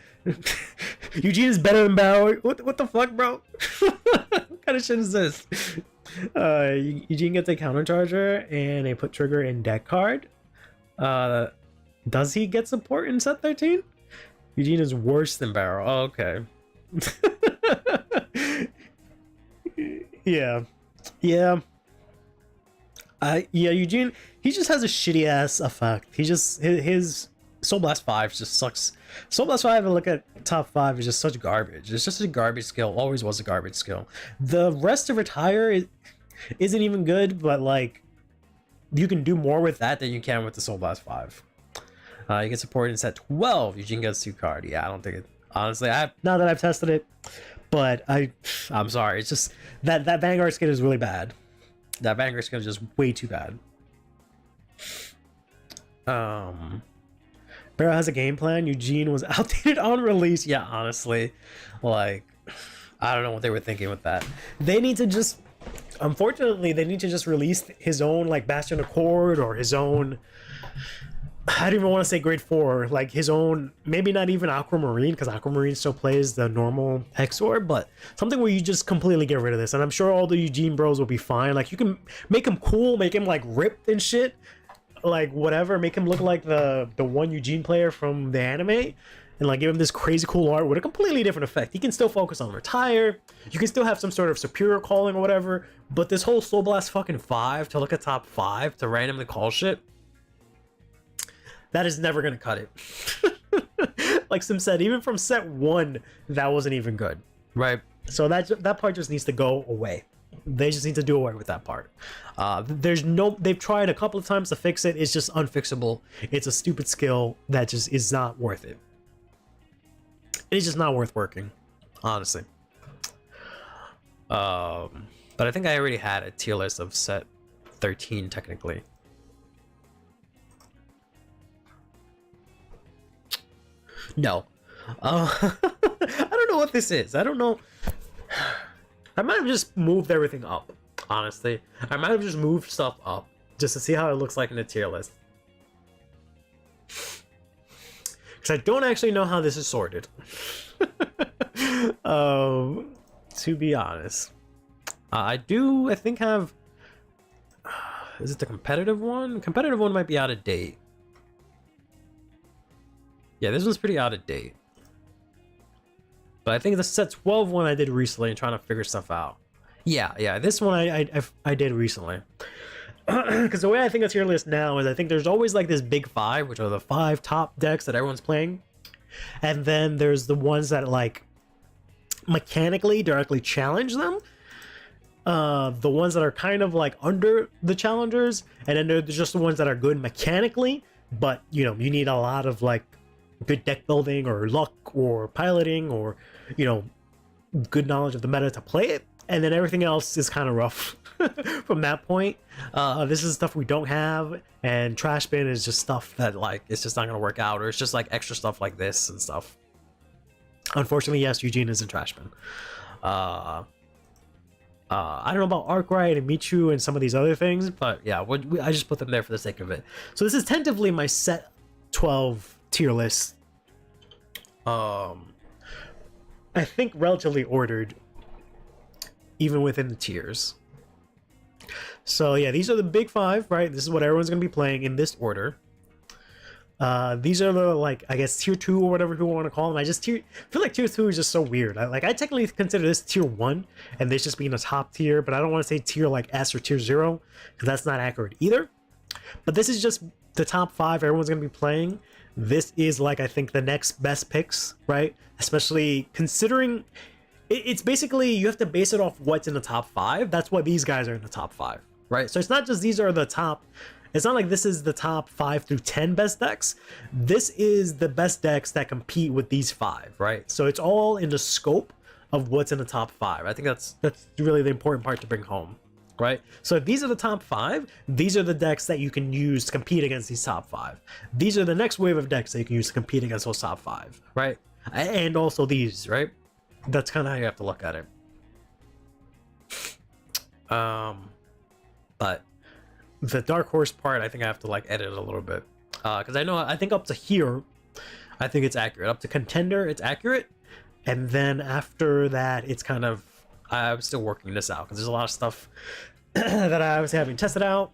Eugene is better than Barrow. What the fuck, bro? What kind of shit is this? Eugene gets a countercharger and a put trigger in deck card. Does he get support in set 13? Eugene is worse than Barrow. Oh, okay. Yeah. Eugene, he just has a shitty ass effect. His Soul Blast 5 just sucks. Soul Blast 5, and look at top 5, is just such garbage. It's just a garbage skill. Always was a garbage skill. The rest of Retire isn't even good, but like you can do more with that than you can with the Soul Blast 5. You get support in set 12. Eugene gets 2 card. Yeah, I don't think it. Honestly, now that I've tested it, but I'm sorry. It's just that Vanguard skin is really bad. That Vanguard skin is just way too bad. Barrow has a game plan. Eugene was outdated on release. Yeah, honestly, like I don't know what they were thinking with that. They need to just, unfortunately, they need to just release his own like Bastion Accord or his own. I don't even want to say grade 4, like his own, maybe not even Aquamarine, because Aquamarine still plays the normal Exor, but something where you just completely get rid of this. And I'm sure all the Eugene bros will be fine. Like you can make him cool, make him like ripped and shit, like whatever, make him look like the one Eugene player from the anime, and like give him this crazy cool art with a completely different effect. He can still focus on Retire, you can still have some sort of superior calling or whatever, but this whole Soul Blast fucking 5 to look at top 5 to randomly call shit, that is never gonna cut it. Like Sim said, even from set 1, that wasn't even good, right? So that part just needs to go away. They just need to do away with that part. They've tried a couple of times to fix it. It's just unfixable. It's a stupid skill that just is not worth it. It's just not worth working, honestly. But I think I already had a tier list of set 13 technically. No. I don't know what this is. I don't know. I might have just moved everything up, honestly. I might have just moved stuff up just to see how it looks like in the tier list. Because I don't actually know how this is sorted. To be honest. I think have... Is it the competitive one? Competitive one might be out of date. Yeah, this one's pretty out of date. But I think the set 12 one I did recently and trying to figure stuff out. Yeah, this one I did recently. Because the way I think of tier list now is I think there's always like this big 5, which are the 5 top decks that everyone's playing. And then there's the ones that like mechanically directly challenge them. The ones that are kind of like under the challengers. And then there's just the ones that are good mechanically. But, you know, you need a lot of like good deck building or luck or piloting or, you know, good knowledge of the meta to play it, and then everything else is kind of rough from that point. This is stuff we don't have, and Trash Bin is just stuff that like it's just not gonna work out, or it's just like extra stuff like this and stuff. Unfortunately, yes, Eugene is in Trash Bin. I don't know about Arkwright and Michu and some of these other things, but yeah, I just put them there for the sake of it. So this is tentatively my set 12 tier list. I think relatively ordered, even within the tiers. So yeah, these are the big 5, right? This is what everyone's gonna be playing in this order. These are the, like, I guess tier 2 or whatever you want to call them. I feel like tier 2 is just so weird. I technically consider this tier 1 and this just being a top tier, but I don't want to say tier like S or tier 0 because that's not accurate either. But this is just the top 5 everyone's gonna be playing. This is like, I think, the next best picks, right? Especially considering it's basically, you have to base it off what's in the top 5. That's why these guys are in the top 5, right? So it's not just these are the top, it's not like this is the top 5 through 10 best decks. This is the best decks that compete with these 5, right? So it's all in the scope of what's in the top 5. I think that's really the important part to bring home. right? So if these are the top 5, these are the decks that you can use to compete against these top 5. These are the next wave of decks that you can use to compete against those top 5, right? And also these, right? That's kind of how you have to look at it. But the Dark Horse part, I think I have to like edit it a little bit. Because I think up to here, I think it's accurate. Up to Contender, it's accurate. And then after that, it's kind of, I'm still working this out because there's a lot of stuff that I obviously haven't tested out,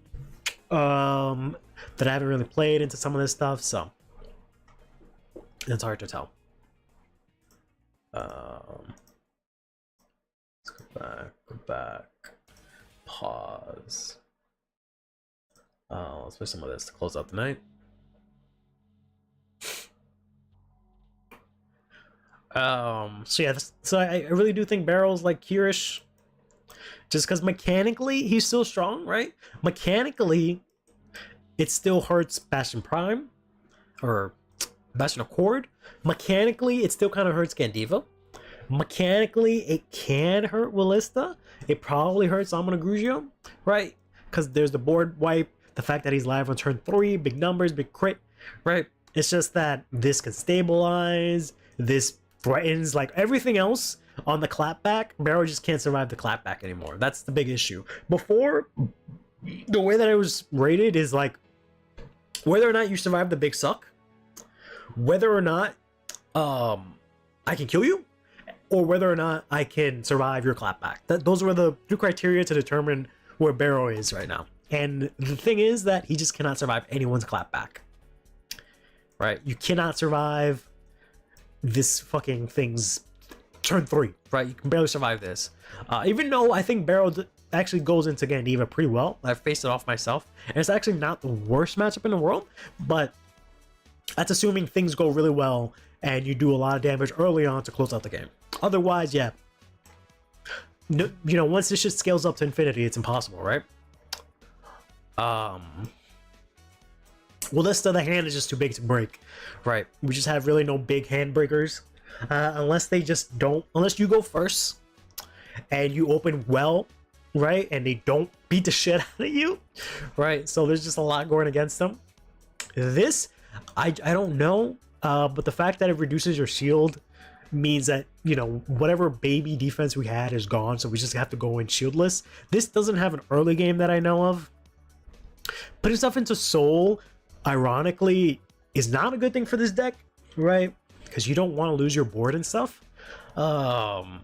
that I haven't really played into some of this stuff, so it's hard to tell. Let's go back, pause. Let's play some of this to close out the night. So yeah, so I really do think Barrel's like Curish, just because mechanically he's still strong, right? Mechanically, it still hurts Bastion Prime or Bastion Accord. Mechanically, it still kind of hurts Gandiva. Mechanically, it can hurt Willista. It probably hurts Amon Grugio, right? Because there's the board wipe, the fact that he's live on turn 3, big numbers, big crit, right? It's just that this can stabilize, this threatens, like everything else on the clapback. Barrow just can't survive the clapback anymore. That's the big issue. Before, the way that it was rated is like whether or not you survive the big suck, whether or not I can kill you, or whether or not I can survive your clapback. Those were the 2 criteria to determine where Barrow is right now. And the thing is that he just cannot survive anyone's clapback, right? You cannot survive this fucking thing's turn 3, right? You can barely survive this. Even though I think Barrow actually goes into Gandiva pretty well. I've faced it off myself, and it's actually not the worst matchup in the world, but that's assuming things go really well and you do a lot of damage early on to close out the game. Otherwise, yeah, no, you know, once this shit scales up to infinity, it's impossible, right? Well, the hand is just too big to break, right? We just have really no big hand breakers, unless you go first and you open well, right? And they don't beat the shit out of you, right? So there's just a lot going against them. This, I don't know, but the fact that it reduces your shield means that, you know, whatever baby defense we had is gone, so we just have to go in shieldless. This doesn't have an early game that I know of. Putting stuff into Soul, ironically, is not a good thing for this deck, right? Because you don't want to lose your board and stuff. And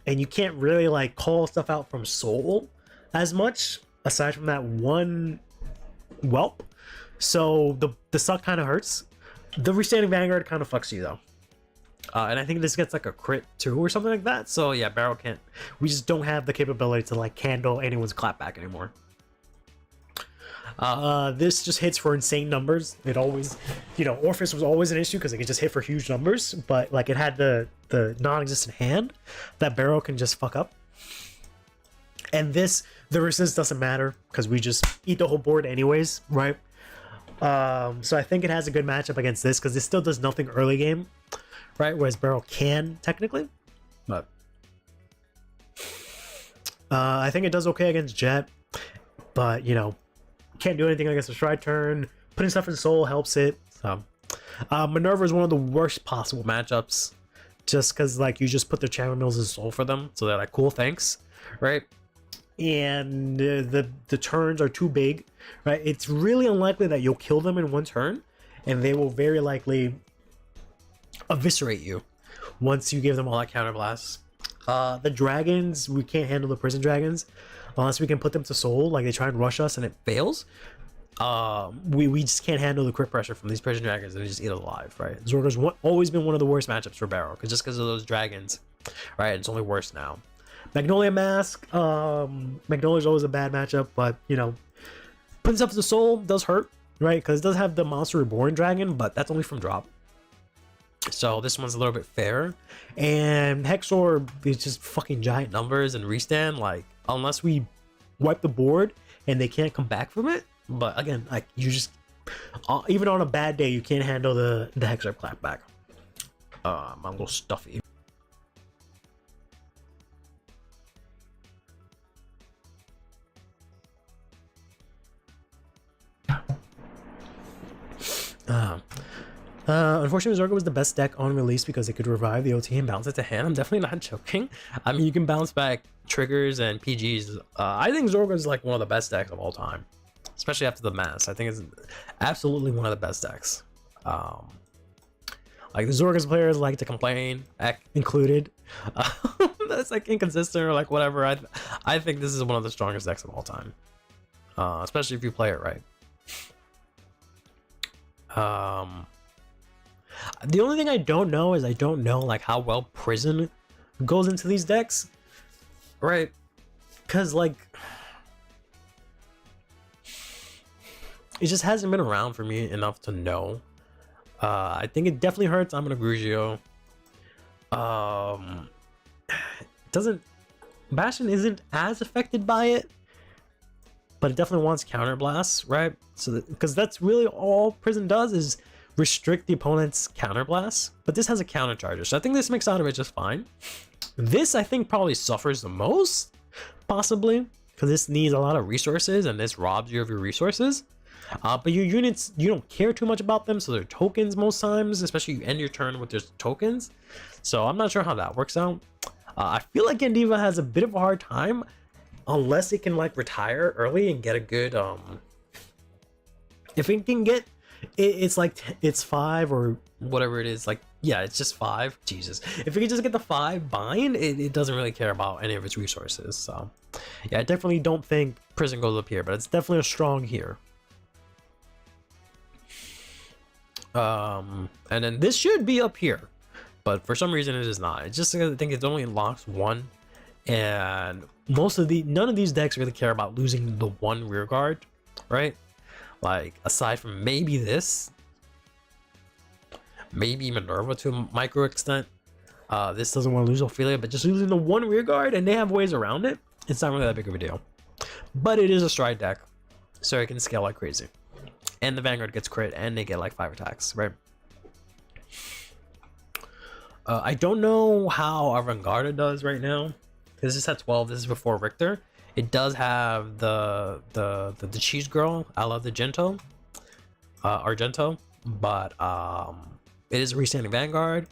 you can't really like call stuff out from Soul as much, aside from that one whelp. So the suck kind of hurts. The Restanding Vanguard kind of fucks you though. And I think this gets like a crit too or something like that. So yeah, Barrow can't. We just don't have the capability to like handle anyone's clapback anymore. This just hits for insane numbers. It always, you know, Orpheus was always an issue because it could just hit for huge numbers, but like it had the non-existent hand that Barrow can just fuck up. And this, the resistance doesn't matter because we just eat the whole board anyways, right? So I think it has a good matchup against this because this still does nothing early game, right? Whereas Barrow can technically, but I think it does okay against Jet, but you know, can't do anything against a stride turn. Putting stuff in Soul helps it. So Minerva is one of the worst possible matchups, just because like you just put the Channel Mills in Soul for them, so they're like, cool, thanks, right? And the turns are too big, right? It's really unlikely that you'll kill them in one turn, and they will very likely eviscerate you once you give them all that counterblast. The dragons, we can't handle the prison dragons unless we can put them to Soul. Like they try and rush us and it fails. We just can't handle the crit pressure from these prison dragons and they just eat us alive, right? Zorgo's always been one of the worst matchups for Barrow because of those dragons, right? It's only worse now. Magnolia Mask, Magnolia's always a bad matchup, but you know, putting stuff to Soul does hurt, right? Because it does have the Monster Reborn dragon, but that's only from drop. So this one's a little bit fairer. And Hexor is just fucking giant numbers and restand, like unless we wipe the board and they can't come back from it. But again, like you just even on a bad day you can't handle the Hexor clapback. I'm a little stuffy. Unfortunately, Zorga was the best deck on release because it could revive the OT and bounce it to hand. I'm definitely not joking. I mean, you can bounce back triggers and PGs. I think Zorga is like one of the best decks of all time, especially after the mass. I think it's absolutely one of the best decks. Like the Zorga's players like to complain, included. That's like inconsistent or like whatever. I think this is one of the strongest decks of all time, especially if you play it right. The only thing I don't know is I don't know like how well Prison goes into these decks, right? Because like it just hasn't been around for me enough to know. I think it definitely hurts. I'm gonna Grugio. Doesn't Bastion isn't as affected by it, but it definitely wants counter blasts, right? So because that's really all Prison does is restrict the opponent's counter blasts, but this has a counter charger, so I think this makes out of it just fine. This I think probably suffers the most, possibly, because this needs a lot of resources and this robs you of your resources. But your units, you don't care too much about them, so they're tokens most times, especially you end your turn with their tokens. So I'm not sure how that works out. I feel like Gandiva has a bit of a hard time unless it can like retire early and get a good if it can get it's like it's 5 or whatever it is, like yeah, it's just 5. Jesus, if it can just get the 5 bind, it doesn't really care about any of its resources. So yeah, I definitely don't think Prison goes up here, but it's definitely a strong here. And then this should be up here, but for some reason it is not. It's just I think it only unlocks 1, and none of these decks really care about losing the 1 rear guard, right? Like aside from maybe this, maybe Minerva to a micro extent. This doesn't want to lose Ophelia, but just losing the 1 rear guard, and they have ways around it. It's not really that big of a deal, but it is a stride deck, so it can scale like crazy. And the Vanguard gets crit, and they get like 5 attacks, right? I don't know how our Vanguard does right now. This is at 12. This is before Richter. It does have the cheese girl, I love the Argento, but it is a restanding Vanguard.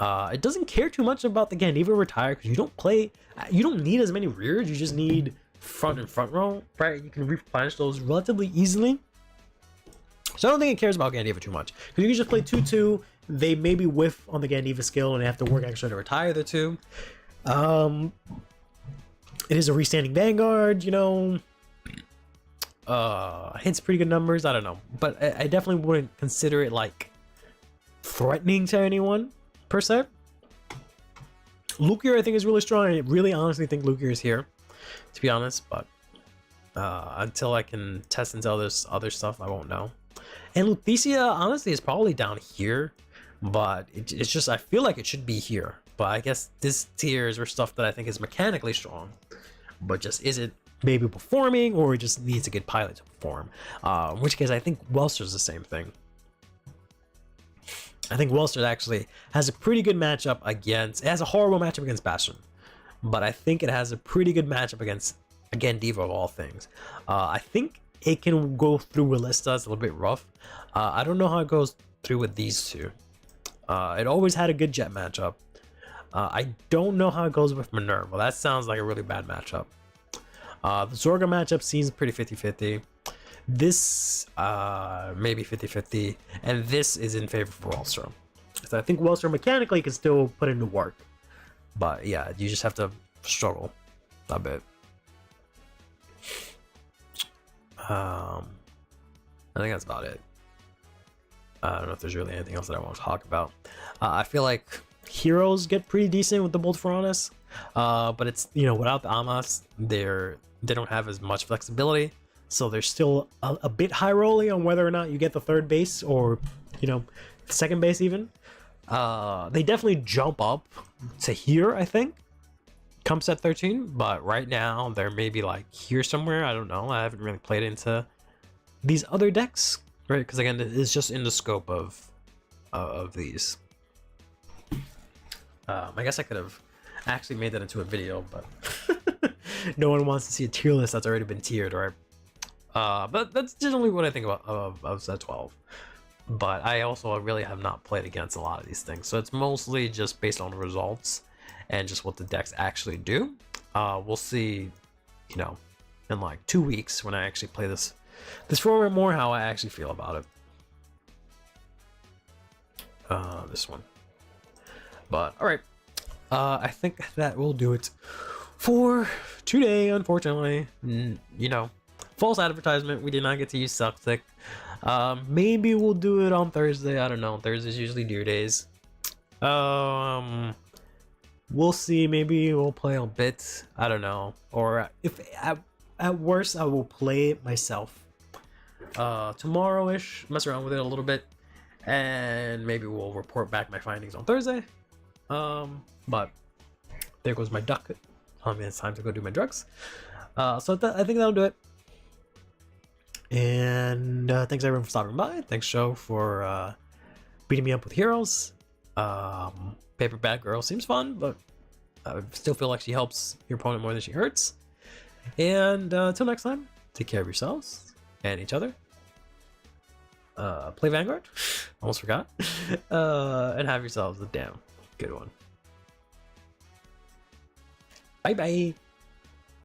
It doesn't care too much about the Gandiva retire because you don't need as many rears. You just need front and front row, right? You can replenish those relatively easily. So I don't think it cares about Gandiva too much, because you can just play 2/2. They maybe whiff on the Gandiva skill and they have to work extra to retire the 2. It is a restanding Vanguard, you know. Hits pretty good numbers. I don't know, but I definitely wouldn't consider it like threatening to anyone per se. Lukier I think is really strong. I really honestly think Lukier is here, to be honest, but until I can test and tell this other stuff, I won't know. And Lutetia honestly is probably down here, but it's just I feel like it should be here. But I guess this tier is for stuff that I think is mechanically strong, but just isn't maybe performing, or it just needs a good pilot to perform. In which case I think Welster's the same thing. I think Welster actually has a pretty good matchup against, it has a horrible matchup against Bastion, but I think it has a pretty good matchup against, again, Diva of all things. I think it can go through Relista. It's a little bit rough. I don't know how it goes through with these two. It always had a good jet matchup. I don't know how it goes with Minerva. That sounds like a really bad matchup. The Zorga matchup seems pretty 50-50. This maybe 50-50, and this is in favor for Welster. So I think Welster mechanically can still put into work, but yeah, you just have to struggle a bit. I think that's about it. I don't know if there's really anything else that I want to talk about. I feel like heroes get pretty decent with the Bolt for Honest, but it's, you know, without the Amas, they don't have as much flexibility, so they're still a bit high rolly on whether or not you get the third base or, you know, second base even. They definitely jump up to here, I think, come set 13, but right now they're maybe like here somewhere. I don't know. I haven't really played into these other decks, right? Because again, it's just in the scope of these. I guess I could have actually made that into a video, but no one wants to see a tier list that's already been tiered, right? But that's generally what I think about of set 12. but I also really have not played against a lot of these things, so it's mostly just based on the results and just what the decks actually do. We'll see, you know, in like 2 weeks when I actually play this format more, how I actually feel about it. This one. But all right, I think that will do it for today. Unfortunately, you know, false advertisement. We did not get to use Celtic. Maybe we'll do it on Thursday. I don't know. Thursdays usually due days. We'll see. Maybe we'll play on bits. I don't know. Or if at worst, I will play it myself. Tomorrow-ish. Mess around with it a little bit, and maybe we'll report back my findings on Thursday. But there goes my duck. It's time to go do my drugs. So I think that'll do it. And thanks everyone for stopping by. Thanks Joe for beating me up with heroes. Paperback Girl seems fun, but I still feel like she helps your opponent more than she hurts. And until next time, take care of yourselves and each other. Play Vanguard. Almost forgot. And have yourselves a damn good one. Bye bye.